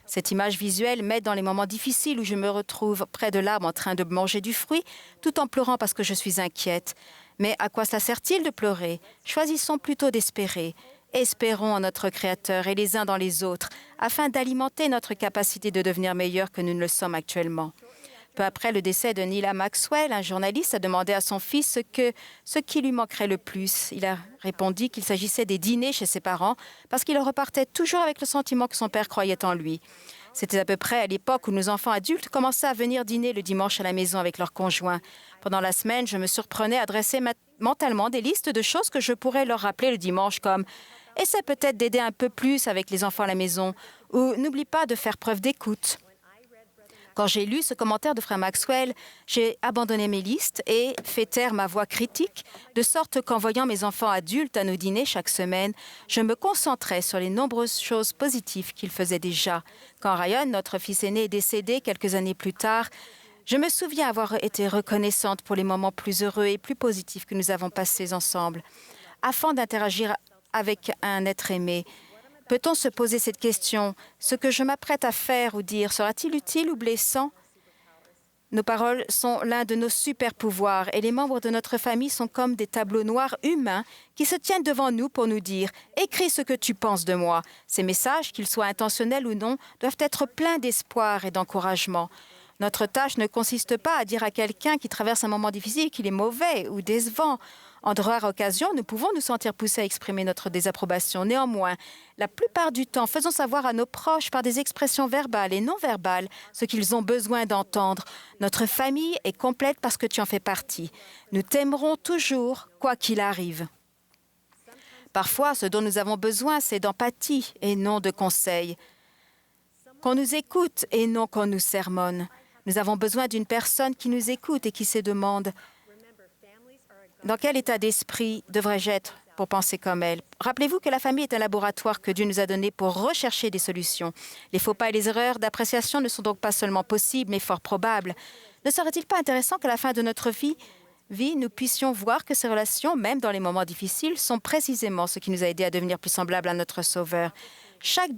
Cette image visuelle m'aide dans les moments difficiles où je me retrouve près de l'arbre en train de manger du fruit, tout en pleurant parce que je suis inquiète. Mais à quoi ça sert-il de pleurer? Choisissons plutôt d'espérer. Espérons en notre Créateur et les uns dans les autres, afin d'alimenter notre capacité de devenir meilleurs que nous ne le sommes actuellement. Peu après le décès de Neil Maxwell, un journaliste a demandé à son fils ce qui lui manquerait le plus. Il a répondu qu'il s'agissait des dîners chez ses parents, parce qu'il repartait toujours avec le sentiment que son père croyait en lui. C'était à peu près à l'époque où nos enfants adultes commençaient à venir dîner le dimanche à la maison avec leurs conjoints. Pendant la semaine, je me surprenais à dresser mentalement des listes de choses que je pourrais leur rappeler le dimanche, comme « Essaie peut-être d'aider un peu plus avec les enfants à la maison » ou « N'oublie pas de faire preuve d'écoute ». Quand j'ai lu ce commentaire de frère Maxwell, j'ai abandonné mes listes et fait taire ma voix critique, de sorte qu'en voyant mes enfants adultes à nos dîners chaque semaine, je me concentrais sur les nombreuses choses positives qu'ils faisaient déjà. Quand Ryan, notre fils aîné, est décédé quelques années plus tard, je me souviens avoir été reconnaissante pour les moments plus heureux et plus positifs que nous avons passés ensemble. Afin d'interagir avec un être aimé, peut-on se poser cette question? Ce que je m'apprête à faire ou dire sera-t-il utile ou blessant? Nos paroles sont l'un de nos super-pouvoirs et les membres de notre famille sont comme des tableaux noirs humains qui se tiennent devant nous pour nous dire « Écris ce que tu penses de moi ». Ces messages, qu'ils soient intentionnels ou non, doivent être pleins d'espoir et d'encouragement. Notre tâche ne consiste pas à dire à quelqu'un qui traverse un moment difficile qu'il est mauvais ou décevant. En de rares occasions, nous pouvons nous sentir poussés à exprimer notre désapprobation. Néanmoins, la plupart du temps, faisons savoir à nos proches par des expressions verbales et non verbales ce qu'ils ont besoin d'entendre. Notre famille est complète parce que tu en fais partie. Nous t'aimerons toujours, quoi qu'il arrive. Parfois, ce dont nous avons besoin, c'est d'empathie et non de conseils. Qu'on nous écoute et non qu'on nous sermonne. Nous avons besoin d'une personne qui nous écoute et qui se demande « Dans quel état d'esprit devrais-je être pour penser comme elle ?» Rappelez-vous que la famille est un laboratoire que Dieu nous a donné pour rechercher des solutions. Les faux pas et les erreurs d'appréciation ne sont donc pas seulement possibles, mais fort probables. Ne serait-il pas intéressant qu'à la fin de notre vie, nous puissions voir que ces relations, même dans les moments difficiles, sont précisément ce qui nous a aidés à devenir plus semblables à notre Sauveur. Chaque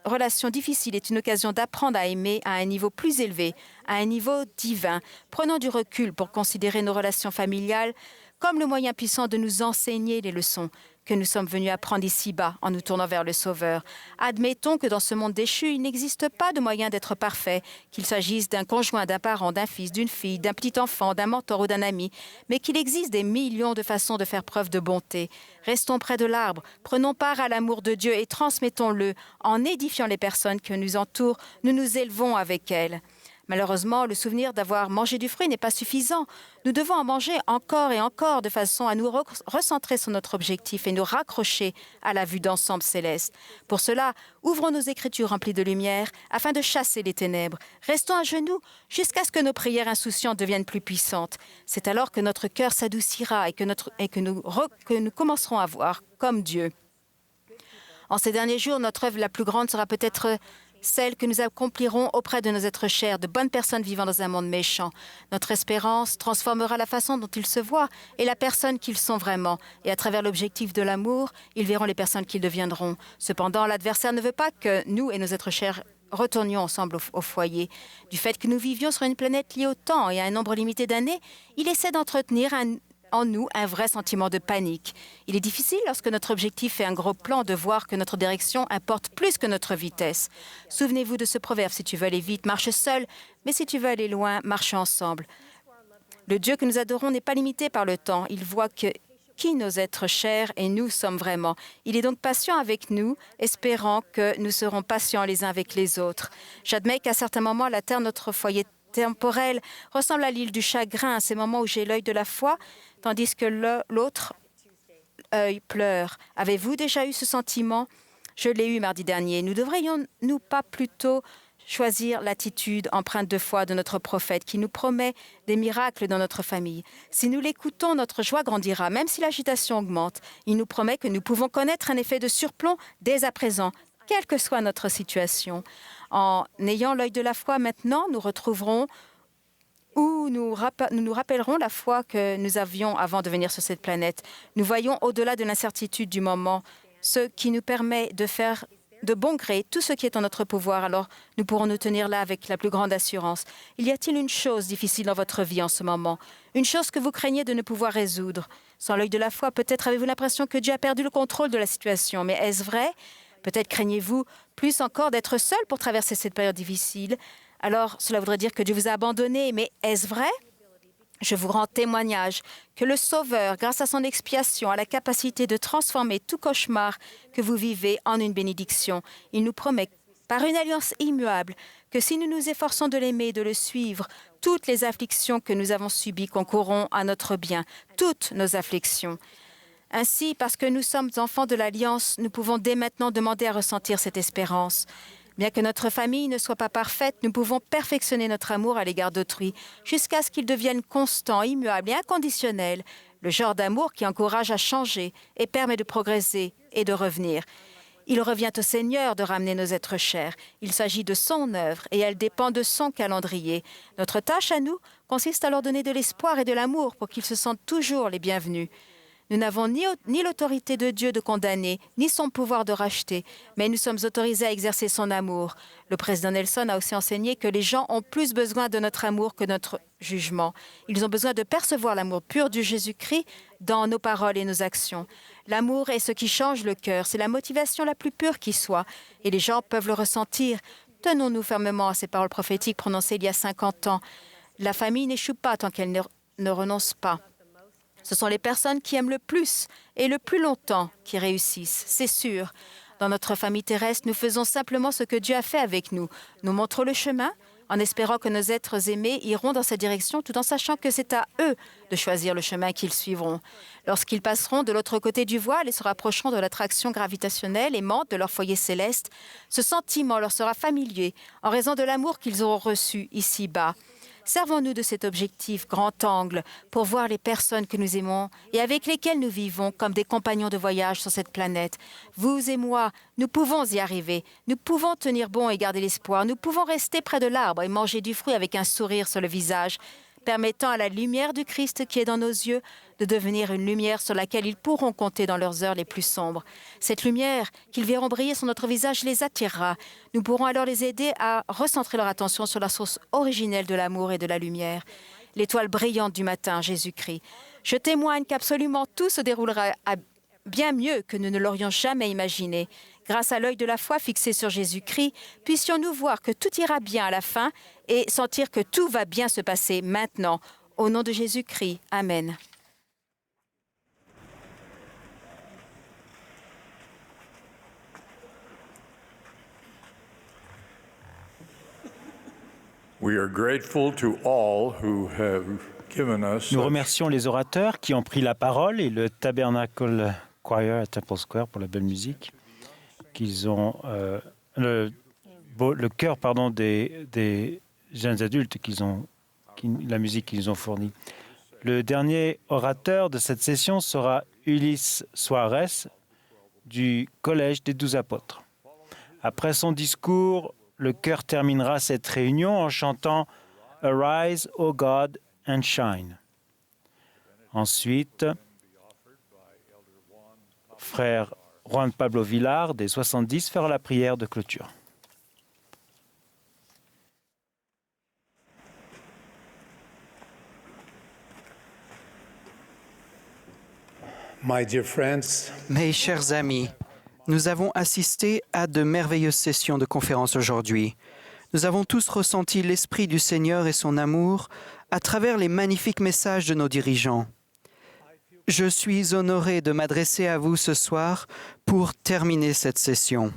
relation difficile est une occasion d'apprendre à aimer à un niveau plus élevé, à un niveau divin. Prenons du recul pour considérer nos relations familiales comme le moyen puissant de nous enseigner les leçons que nous sommes venus apprendre ici-bas en nous tournant vers le Sauveur. Admettons que dans ce monde déchu, il n'existe pas de moyen d'être parfait, qu'il s'agisse d'un conjoint, d'un parent, d'un fils, d'une fille, d'un petit enfant, d'un mentor ou d'un ami, mais qu'il existe des millions de façons de faire preuve de bonté. Restons près de l'arbre, prenons part à l'amour de Dieu et transmettons-le. En édifiant les personnes qui nous entourent, nous nous élevons avec elles. Malheureusement, le souvenir d'avoir mangé du fruit n'est pas suffisant. Nous devons en manger encore et encore de façon à nous recentrer sur notre objectif et nous raccrocher à la vue d'ensemble céleste. Pour cela, ouvrons nos écritures remplies de lumière afin de chasser les ténèbres. Restons à genoux jusqu'à ce que nos prières insouciantes deviennent plus puissantes. C'est alors que notre cœur s'adoucira et que nous commencerons à voir comme Dieu. En ces derniers jours, notre œuvre la plus grande sera peut-être celle que nous accomplirons auprès de nos êtres chers, de bonnes personnes vivant dans un monde méchant. Notre espérance transformera la façon dont ils se voient et la personne qu'ils sont vraiment. Et à travers l'objectif de l'amour, ils verront les personnes qu'ils deviendront. Cependant, l'adversaire ne veut pas que nous et nos êtres chers retournions ensemble au foyer. Du fait que nous vivions sur une planète liée au temps et à un nombre limité d'années, il essaie d'entretenir en nous un vrai sentiment de panique. Il est difficile, lorsque notre objectif est un gros plan, de voir que notre direction importe plus que notre vitesse. Souvenez-vous de ce proverbe: si tu veux aller vite, marche seul, mais si tu veux aller loin, marche ensemble. Le Dieu que nous adorons n'est pas limité par le temps. Il voit qui nos êtres chers et nous sommes vraiment. Il est donc patient avec nous, espérant que nous serons patients les uns avec les autres. J'admets qu'à certains moments, la terre, notre foyer temporel, ressemble à l'île du chagrin, à ces moments où j'ai l'œil de la foi, tandis que l'autre œil pleure. Avez-vous déjà eu ce sentiment? Je l'ai eu mardi dernier. Nous devrions-nous pas plutôt choisir l'attitude empreinte de foi de notre prophète qui nous promet des miracles dans notre famille? Si nous l'écoutons, notre joie grandira, même si l'agitation augmente. Il nous promet que nous pouvons connaître un effet de surplomb dès à présent, quelle que soit notre situation. En ayant l'œil de la foi maintenant, nous retrouverons ou nous nous rappellerons la foi que nous avions avant de venir sur cette planète. Nous voyons au-delà de l'incertitude du moment, ce qui nous permet de faire de bon gré tout ce qui est en notre pouvoir. Alors nous pourrons nous tenir là avec la plus grande assurance. Y a-t-il une chose difficile dans votre vie en ce moment? Une chose que vous craignez de ne pouvoir résoudre? Sans l'œil de la foi, peut-être avez-vous l'impression que Dieu a perdu le contrôle de la situation. Mais est-ce vrai? Peut-être craignez-vous plus encore d'être seul pour traverser cette période difficile. Alors, cela voudrait dire que Dieu vous a abandonné. Mais est-ce vrai? Je vous rends témoignage que le Sauveur, grâce à son expiation, a la capacité de transformer tout cauchemar que vous vivez en une bénédiction. Il nous promet, par une alliance immuable, que si nous nous efforçons de l'aimer et de le suivre, toutes les afflictions que nous avons subies concourront à notre bien, toutes nos afflictions. Ainsi, parce que nous sommes enfants de l'Alliance, nous pouvons dès maintenant demander à ressentir cette espérance. Bien que notre famille ne soit pas parfaite, nous pouvons perfectionner notre amour à l'égard d'autrui jusqu'à ce qu'il devienne constant, immuable et inconditionnel, le genre d'amour qui encourage à changer et permet de progresser et de revenir. Il revient au Seigneur de ramener nos êtres chers. Il s'agit de son œuvre et elle dépend de son calendrier. Notre tâche à nous consiste à leur donner de l'espoir et de l'amour pour qu'ils se sentent toujours les bienvenus. Nous n'avons ni l'autorité de Dieu de condamner, ni son pouvoir de racheter, mais nous sommes autorisés à exercer son amour. Le président Nelson a aussi enseigné que les gens ont plus besoin de notre amour que notre jugement. Ils ont besoin de percevoir l'amour pur du Jésus-Christ dans nos paroles et nos actions. L'amour est ce qui change le cœur, c'est la motivation la plus pure qui soit, et les gens peuvent le ressentir. Tenons-nous fermement à ces paroles prophétiques prononcées il y a 50 ans. La famille n'échoue pas tant qu'elle ne renonce pas. Ce sont les personnes qui aiment le plus et le plus longtemps qui réussissent, c'est sûr. Dans notre famille terrestre, nous faisons simplement ce que Dieu a fait avec nous. Nous montrons le chemin en espérant que nos êtres aimés iront dans cette direction tout en sachant que c'est à eux de choisir le chemin qu'ils suivront. Lorsqu'ils passeront de l'autre côté du voile et se rapprocheront de l'attraction gravitationnelle aimante de leur foyer céleste, ce sentiment leur sera familier en raison de l'amour qu'ils auront reçu ici-bas. Servons-nous de cet objectif grand angle pour voir les personnes que nous aimons et avec lesquelles nous vivons comme des compagnons de voyage sur cette planète. Vous et moi, nous pouvons y arriver. Nous pouvons tenir bon et garder l'espoir. Nous pouvons rester près de l'arbre et manger du fruit avec un sourire sur le visage, permettant à la lumière du Christ qui est dans nos yeux de devenir une lumière sur laquelle ils pourront compter dans leurs heures les plus sombres. Cette lumière qu'ils verront briller sur notre visage les attirera. Nous pourrons alors les aider à recentrer leur attention sur la source originelle de l'amour et de la lumière, l'étoile brillante du matin, Jésus-Christ. Je témoigne qu'absolument tout se déroulera bien mieux que nous ne l'aurions jamais imaginé. Grâce à l'œil de la foi fixé sur Jésus-Christ, puissions-nous voir que tout ira bien à la fin et sentir que tout va bien se passer maintenant. Au nom de Jésus-Christ. Amen. We are grateful to all who have given us Nous remercions les orateurs qui ont pris la parole et le Tabernacle Choir à Temple Square pour la belle musique qu'ils ont le chœur des jeunes adultes la musique qu'ils ont fournie. Le dernier orateur de cette session sera Ulysse Suarez du Collège des 12 apôtres. Après son discours, le chœur terminera cette réunion en chantant « Arise, O God, and shine ». Ensuite, frère Juan Pablo Villar, des 70, fera la prière de clôture. My dear friends, Mes chers amis, nous avons assisté à de merveilleuses sessions de conférences aujourd'hui. Nous avons tous ressenti l'Esprit du Seigneur et son amour à travers les magnifiques messages de nos dirigeants. Je suis honoré de m'adresser à vous ce soir pour terminer cette session.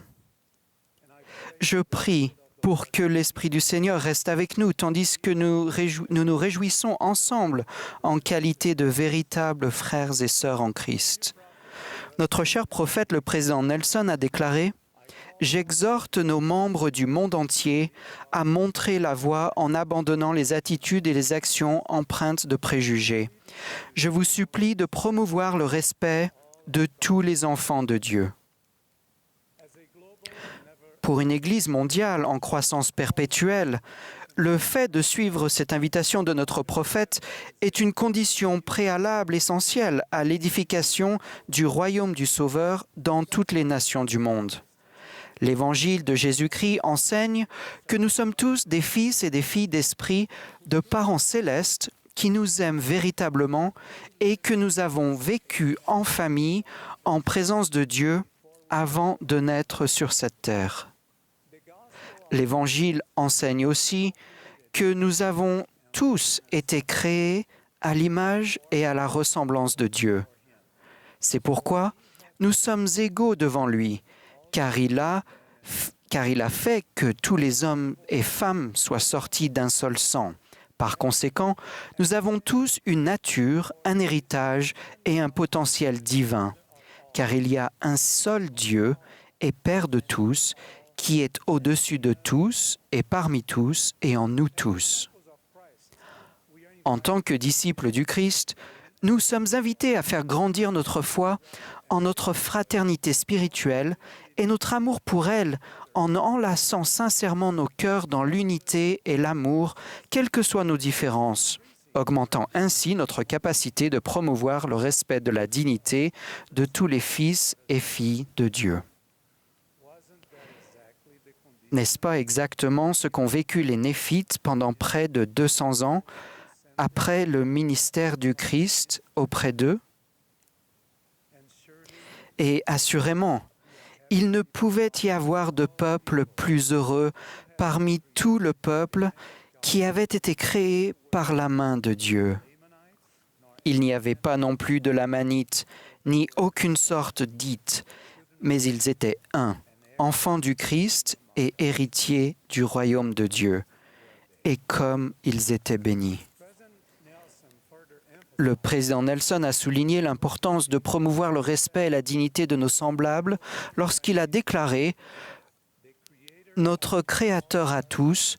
Je prie pour que l'Esprit du Seigneur reste avec nous, tandis que nous nous réjouissons ensemble en qualité de véritables frères et sœurs en Christ. Notre cher prophète, le président Nelson, a déclaré « J'exhorte nos membres du monde entier à montrer la voie en abandonnant les attitudes et les actions empreintes de préjugés. Je vous supplie de promouvoir le respect de tous les enfants de Dieu. » Pour une Église mondiale en croissance perpétuelle, le fait de suivre cette invitation de notre prophète est une condition préalable essentielle à l'édification du royaume du Sauveur dans toutes les nations du monde. L'Évangile de Jésus-Christ enseigne que nous sommes tous des fils et des filles d'esprit de parents célestes qui nous aiment véritablement et que nous avons vécu en famille, en présence de Dieu, avant de naître sur cette terre. L'Évangile enseigne aussi que nous avons tous été créés à l'image et à la ressemblance de Dieu. C'est pourquoi nous sommes égaux devant lui, car il a fait que tous les hommes et femmes soient sortis d'un seul sang. Par conséquent, nous avons tous une nature, un héritage et un potentiel divin, car il y a un seul Dieu et Père de tous, qui est au-dessus de tous et parmi tous et en nous tous. En tant que disciples du Christ, nous sommes invités à faire grandir notre foi en notre fraternité spirituelle et notre amour pour elle en enlaçant sincèrement nos cœurs dans l'unité et l'amour, quelles que soient nos différences, augmentant ainsi notre capacité de promouvoir le respect de la dignité de tous les fils et filles de Dieu. N'est-ce pas exactement ce qu'ont vécu les Néphites pendant près de 200 ans après le ministère du Christ auprès d'eux? Et assurément, Il ne pouvait y avoir de peuple plus heureux parmi tout le peuple qui avait été créé par la main de Dieu. Il n'y avait pas non plus de Lamanite, ni aucune sorte dite, mais ils étaient un, enfants du Christ et héritiers du royaume de Dieu. Et comme ils étaient bénis. Le président Nelson a souligné l'importance de promouvoir le respect et la dignité de nos semblables lorsqu'il a déclaré « Notre Créateur à tous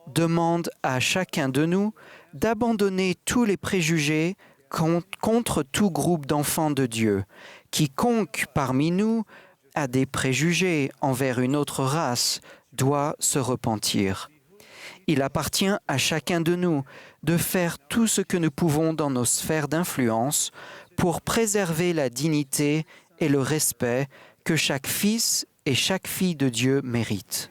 demande à chacun de nous d'abandonner tous les préjugés contre tout groupe d'enfants de Dieu. Quiconque parmi nous a des préjugés envers une autre race doit se repentir. Il appartient à chacun de nous de faire tout ce que nous pouvons dans nos sphères d'influence pour préserver la dignité et le respect que chaque fils et chaque fille de Dieu méritent.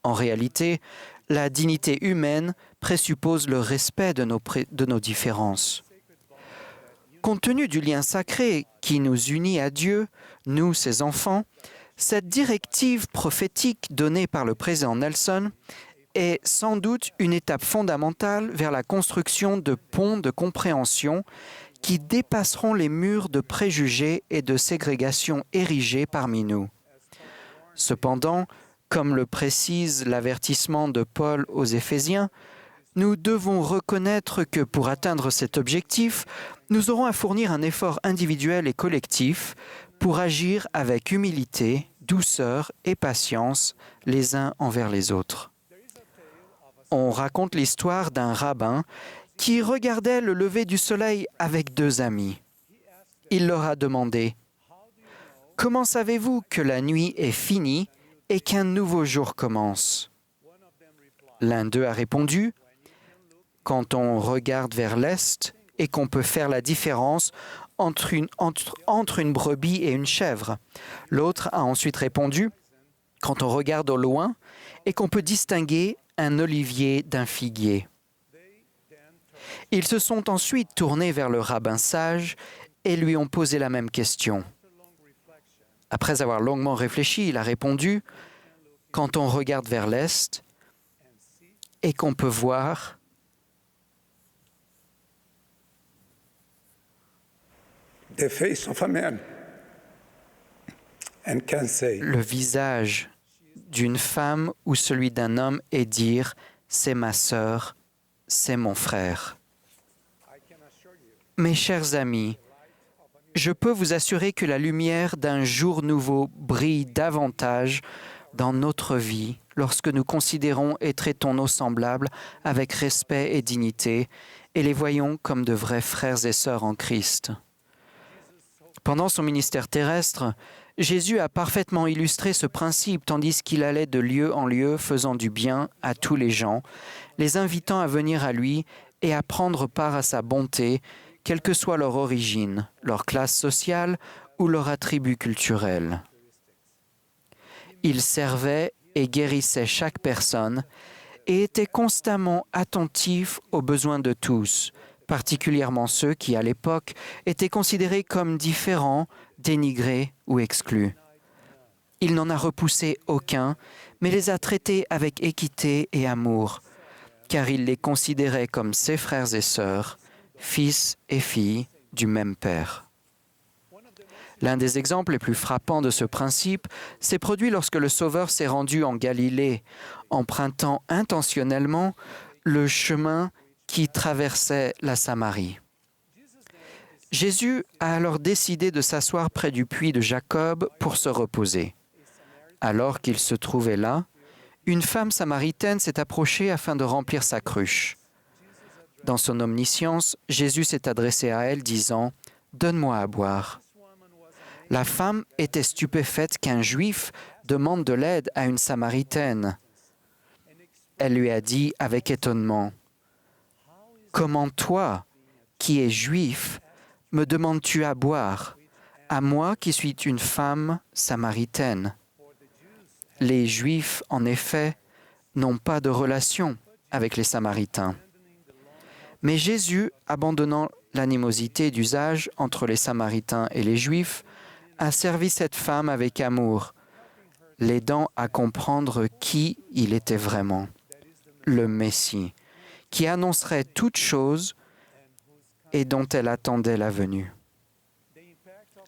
En réalité, la dignité humaine présuppose le respect de nos différences. Compte tenu du lien sacré qui nous unit à Dieu, nous, ses enfants, cette directive prophétique donnée par le président Nelson est sans doute une étape fondamentale vers la construction de ponts de compréhension qui dépasseront les murs de préjugés et de ségrégation érigés parmi nous. Cependant, comme le précise l'avertissement de Paul aux Éphésiens, nous devons reconnaître que pour atteindre cet objectif, nous aurons à fournir un effort individuel et collectif pour agir avec humilité, douceur et patience les uns envers les autres. On raconte l'histoire d'un rabbin qui regardait le lever du soleil avec deux amis. Il leur a demandé « Comment savez-vous que la nuit est finie et qu'un nouveau jour commence ?» L'un d'eux a répondu « Quand on regarde vers l'est et qu'on peut faire la différence entre une brebis et une chèvre. » L'autre a ensuite répondu « Quand on regarde au loin et qu'on peut distinguer un olivier d'un figuier. » Ils se sont ensuite tournés vers le rabbin sage et lui ont posé la même question. Après avoir longuement réfléchi, il a répondu « Quand on regarde vers l'est et qu'on peut voir the face of a man and can say, le visage d'une femme ou celui d'un homme et dire « c'est ma sœur, c'est mon frère ». Mes chers amis, je peux vous assurer que la lumière d'un jour nouveau brille davantage dans notre vie lorsque nous considérons et traitons nos semblables avec respect et dignité et les voyons comme de vrais frères et sœurs en Christ. Pendant son ministère terrestre, Jésus a parfaitement illustré ce principe tandis qu'il allait de lieu en lieu faisant du bien à tous les gens, les invitant à venir à lui et à prendre part à sa bonté, quelle que soit leur origine, leur classe sociale ou leur attribut culturel. Il servait et guérissait chaque personne et était constamment attentif aux besoins de tous, particulièrement ceux qui, à l'époque, étaient considérés comme différents, dénigrés ou exclus. Il n'en a repoussé aucun, mais les a traités avec équité et amour, car il les considérait comme ses frères et sœurs, fils et filles du même Père. L'un des exemples les plus frappants de ce principe s'est produit lorsque le Sauveur s'est rendu en Galilée, empruntant intentionnellement le chemin qui traversait la Samarie. Jésus a alors décidé de s'asseoir près du puits de Jacob pour se reposer. Alors qu'il se trouvait là, une femme samaritaine s'est approchée afin de remplir sa cruche. Dans son omniscience, Jésus s'est adressé à elle, disant « Donne-moi à boire ». La femme était stupéfaite qu'un Juif demande de l'aide à une Samaritaine. Elle lui a dit avec étonnement « Comment toi, qui es Juif, me demandes-tu à boire, à moi qui suis une femme samaritaine ?» Les Juifs, en effet, n'ont pas de relation avec les Samaritains. Mais Jésus, abandonnant l'animosité d'usage entre les Samaritains et les Juifs, a servi cette femme avec amour, l'aidant à comprendre qui il était vraiment, le Messie, qui annoncerait toutes choses et dont elle attendait la venue.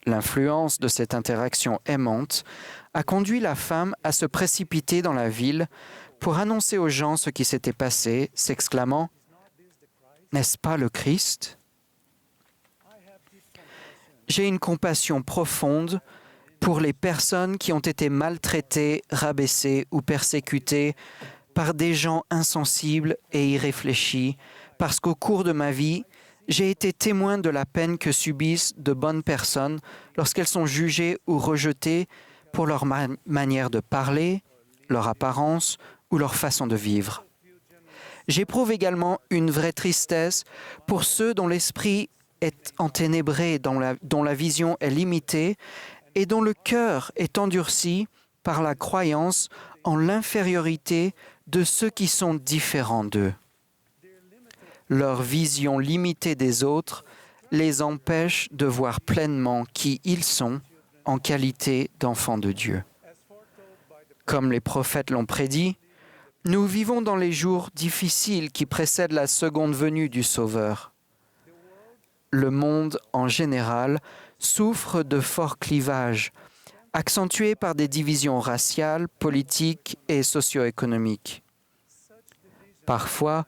L'influence de cette interaction aimante a conduit la femme à se précipiter dans la ville pour annoncer aux gens ce qui s'était passé, s'exclamant « N'est-ce pas le Christ ?» J'ai une compassion profonde pour les personnes qui ont été maltraitées, rabaissées ou persécutées par des gens insensibles et irréfléchis, parce qu'au cours de ma vie, j'ai été témoin de la peine que subissent de bonnes personnes lorsqu'elles sont jugées ou rejetées pour leur manière de parler, leur apparence ou leur façon de vivre. J'éprouve également une vraie tristesse pour ceux dont l'esprit est enténébré, dont la vision est limitée et dont le cœur est endurci par la croyance en l'infériorité de ceux qui sont différents d'eux. Leur vision limitée des autres les empêche de voir pleinement qui ils sont en qualité d'enfants de Dieu. Comme les prophètes l'ont prédit, nous vivons dans les jours difficiles qui précèdent la seconde venue du Sauveur. Le monde en général souffre de forts clivages, accentués par des divisions raciales, politiques et socio-économiques. Parfois,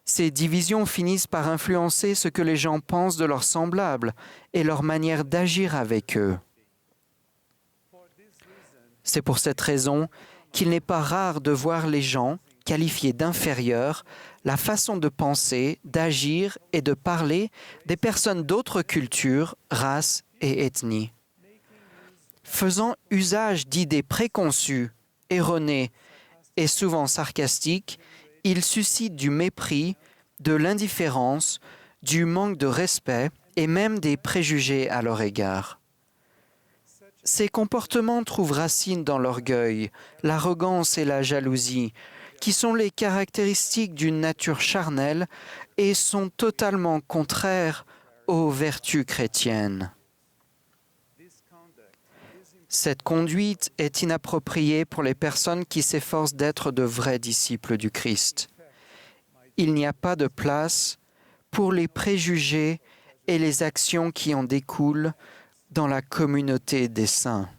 ces divisions finissent par influencer ce que les gens pensent de leurs semblables et leur manière d'agir avec eux. C'est pour cette raison qu'il n'est pas rare de voir les gens qualifiés d'inférieurs, la façon de penser, d'agir et de parler des personnes d'autres cultures, races et ethnies. Faisant usage d'idées préconçues, erronées et souvent sarcastiques, ils suscitent du mépris, de l'indifférence, du manque de respect et même des préjugés à leur égard. Ces comportements trouvent racine dans l'orgueil, l'arrogance et la jalousie, qui sont les caractéristiques d'une nature charnelle et sont totalement contraires aux vertus chrétiennes. Cette conduite est inappropriée pour les personnes qui s'efforcent d'être de vrais disciples du Christ. Il n'y a pas de place pour les préjugés et les actions qui en découlent dans la communauté des saints.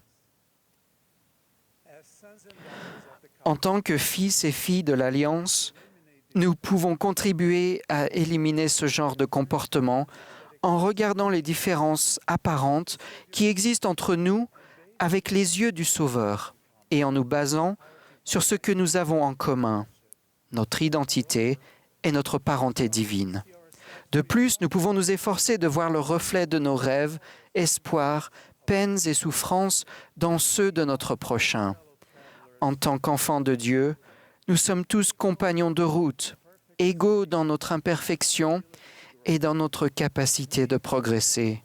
En tant que fils et filles de l'Alliance, nous pouvons contribuer à éliminer ce genre de comportement en regardant les différences apparentes qui existent entre nous avec les yeux du Sauveur et en nous basant sur ce que nous avons en commun, notre identité et notre parenté divine. De plus, nous pouvons nous efforcer de voir le reflet de nos rêves, espoirs, peines et souffrances dans ceux de notre prochain. En tant qu'enfants de Dieu, nous sommes tous compagnons de route, égaux dans notre imperfection et dans notre capacité de progresser.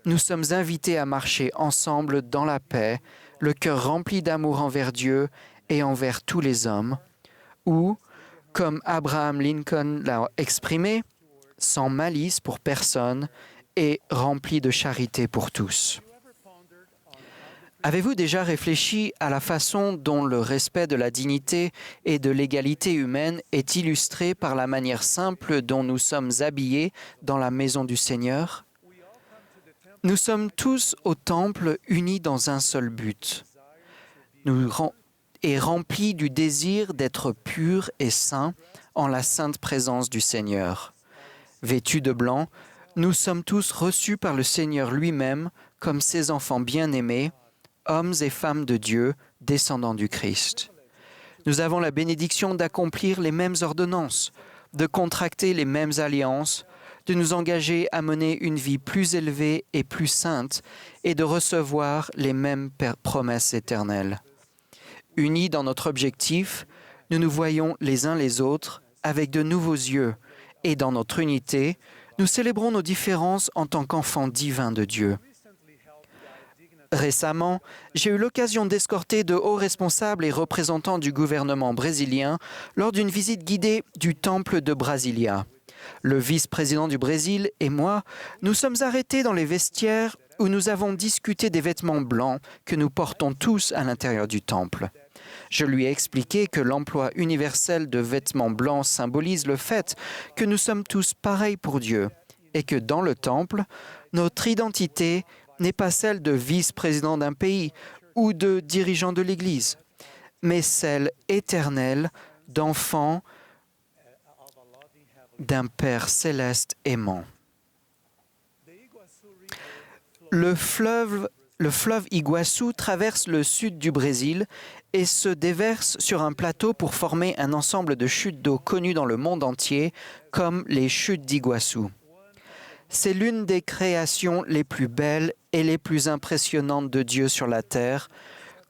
Nous sommes invités à marcher ensemble dans la paix, le cœur rempli d'amour envers Dieu et envers tous les hommes, ou, comme Abraham Lincoln l'a exprimé, sans malice pour personne et rempli de charité pour tous. Avez-vous déjà réfléchi à la façon dont le respect de la dignité et de l'égalité humaine est illustré par la manière simple dont nous sommes habillés dans la maison du Seigneur? Nous sommes tous au temple unis dans un seul but, et remplis du désir d'être purs et saints en la sainte présence du Seigneur. Vêtus de blanc, nous sommes tous reçus par le Seigneur lui-même comme ses enfants bien-aimés, hommes et femmes de Dieu, descendants du Christ. Nous avons la bénédiction d'accomplir les mêmes ordonnances, de contracter les mêmes alliances, de nous engager à mener une vie plus élevée et plus sainte et de recevoir les mêmes promesses éternelles. Unis dans notre objectif, nous nous voyons les uns les autres avec de nouveaux yeux et dans notre unité, nous célébrons nos différences en tant qu'enfants divins de Dieu. Récemment, j'ai eu l'occasion d'escorter de hauts responsables et représentants du gouvernement brésilien lors d'une visite guidée du temple de Brasilia. Le vice-président du Brésil et moi, nous sommes arrêtés dans les vestiaires où nous avons discuté des vêtements blancs que nous portons tous à l'intérieur du temple. Je lui ai expliqué que l'emploi universel de vêtements blancs symbolise le fait que nous sommes tous pareils pour Dieu et que dans le temple, notre identité n'est pas celle de vice-président d'un pays ou de dirigeant de l'Église, mais celle éternelle d'enfant d'un Père céleste aimant. Le fleuve Iguaçu traverse le sud du Brésil et se déverse sur un plateau pour former un ensemble de chutes d'eau connues dans le monde entier comme les chutes d'Iguaçu. C'est l'une des créations les plus belles et les plus impressionnantes de Dieu sur la terre,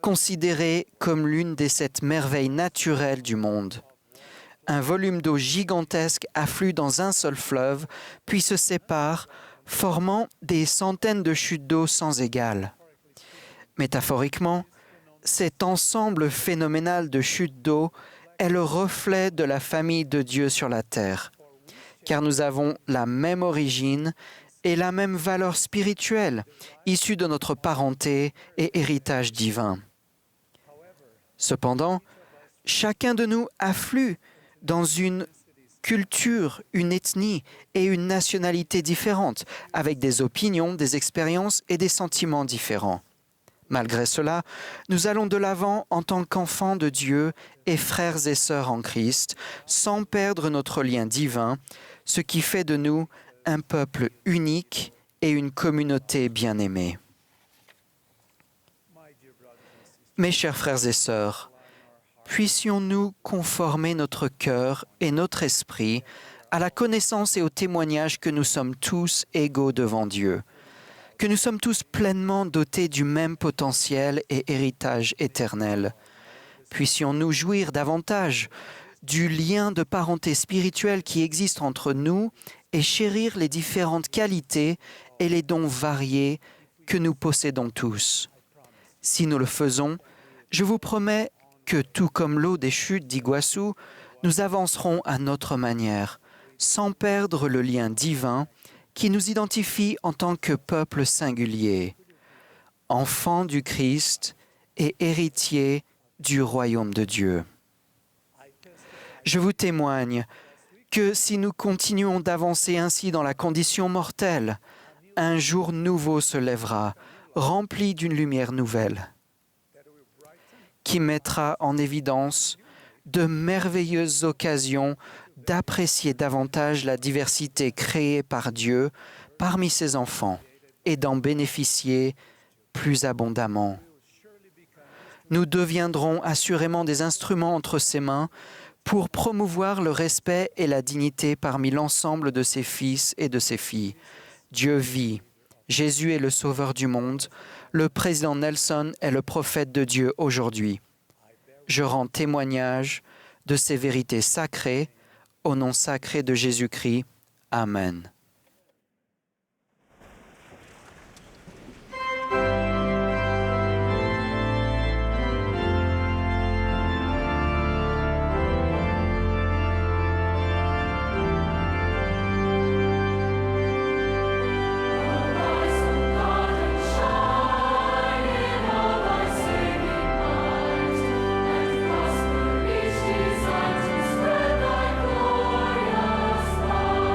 considérée comme l'une des 7 merveilles naturelles du monde. Un volume d'eau gigantesque afflue dans un seul fleuve, puis se sépare, formant des centaines de chutes d'eau sans égales. Métaphoriquement, cet ensemble phénoménal de chutes d'eau est le reflet de la famille de Dieu sur la terre, car nous avons la même origine et la même valeur spirituelle, issue de notre parenté et héritage divin. Cependant, chacun de nous afflue dans une culture, une ethnie et une nationalité différentes, avec des opinions, des expériences et des sentiments différents. Malgré cela, nous allons de l'avant en tant qu'enfants de Dieu et frères et sœurs en Christ, sans perdre notre lien divin, ce qui fait de nous un peuple unique et une communauté bien-aimée. Mes chers frères et sœurs, puissions-nous conformer notre cœur et notre esprit à la connaissance et au témoignage que nous sommes tous égaux devant Dieu, que nous sommes tous pleinement dotés du même potentiel et héritage éternel. Puissions-nous jouir davantage du lien de parenté spirituelle qui existe entre nous et chérir les différentes qualités et les dons variés que nous possédons tous. Si nous le faisons, je vous promets que tout comme l'eau des chutes d'Iguaçu, nous avancerons à notre manière, sans perdre le lien divin qui nous identifie en tant que peuple singulier, enfants du Christ et héritiers du royaume de Dieu. Je vous témoigne que si nous continuons d'avancer ainsi dans la condition mortelle, un jour nouveau se lèvera, rempli d'une lumière nouvelle, qui mettra en évidence de merveilleuses occasions d'apprécier davantage la diversité créée par Dieu parmi ses enfants et d'en bénéficier plus abondamment. Nous deviendrons assurément des instruments entre ses mains pour promouvoir le respect et la dignité parmi l'ensemble de ses fils et de ses filles. Dieu vit. Jésus est le Sauveur du monde. Le président Nelson est le prophète de Dieu aujourd'hui. Je rends témoignage de ces vérités sacrées au nom sacré de Jésus-Christ. Amen. Spread thy glorious light.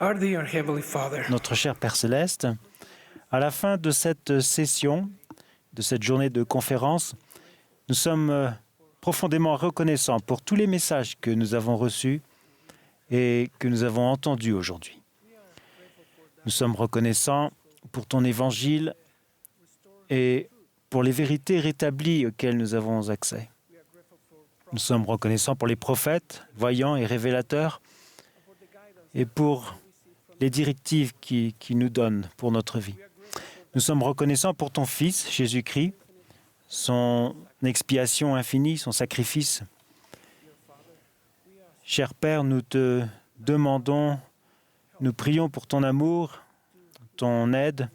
Our dear Heavenly Father, Notre cher Père Céleste, à la fin de cette session, de cette journée de conférence, nous sommes profondément reconnaissants pour tous les messages que nous avons reçus et que nous avons entendus aujourd'hui. Nous sommes reconnaissants pour ton évangile et pour les vérités rétablies auxquelles nous avons accès. Nous sommes reconnaissants pour les prophètes, voyants et révélateurs, et pour les directives qui nous donnent pour notre vie. Nous sommes reconnaissants pour ton Fils, Jésus-Christ, son expiation infinie, son sacrifice. Cher Père, nous te demandons, nous prions pour ton amour, ton aide,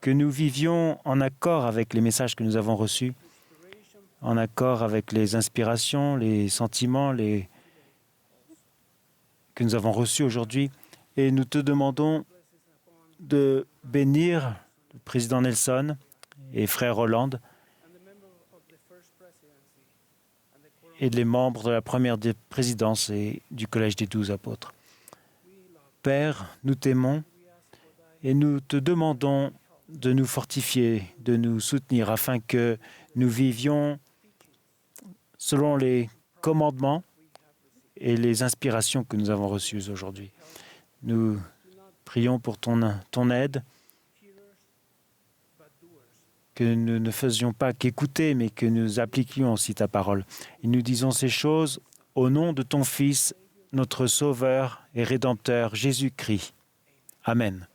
que nous vivions en accord avec les messages que nous avons reçus, en accord avec les inspirations, les sentiments que nous avons reçus aujourd'hui. Et nous te demandons de bénir le président Nelson et frère Hollande et les membres de la première présidence et du Collège des 12 apôtres. Père, nous t'aimons et nous te demandons de nous fortifier, de nous soutenir afin que nous vivions selon les commandements et les inspirations que nous avons reçues aujourd'hui. Nous prions pour ton aide, que nous ne faisions pas qu'écouter, mais que nous appliquions aussi ta parole. Et nous disons ces choses au nom de ton Fils, notre Sauveur et Rédempteur, Jésus-Christ. Amen.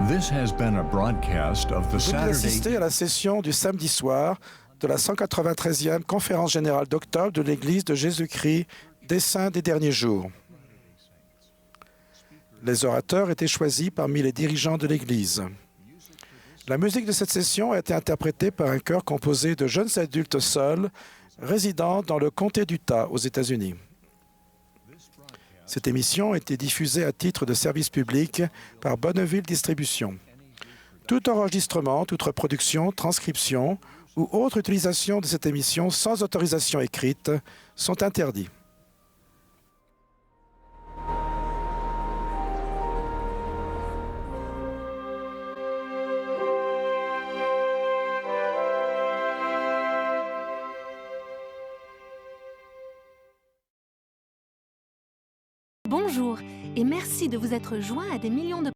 This has been a broadcast of the Vous venez d'assister Saturday à la session du samedi soir de la 193e conférence générale d'octobre de l'Église de Jésus-Christ des Saints des derniers jours. Les orateurs étaient choisis parmi les dirigeants de l'Église. La musique de cette session a été interprétée par un chœur composé de jeunes adultes seuls résidant dans le comté d'Utah aux États-Unis. Cette émission a été diffusée à titre de service public par Bonneville Distribution. Tout enregistrement, toute reproduction, transcription ou autre utilisation de cette émission sans autorisation écrite sont interdits. Bonjour et merci de vous être joint à des millions de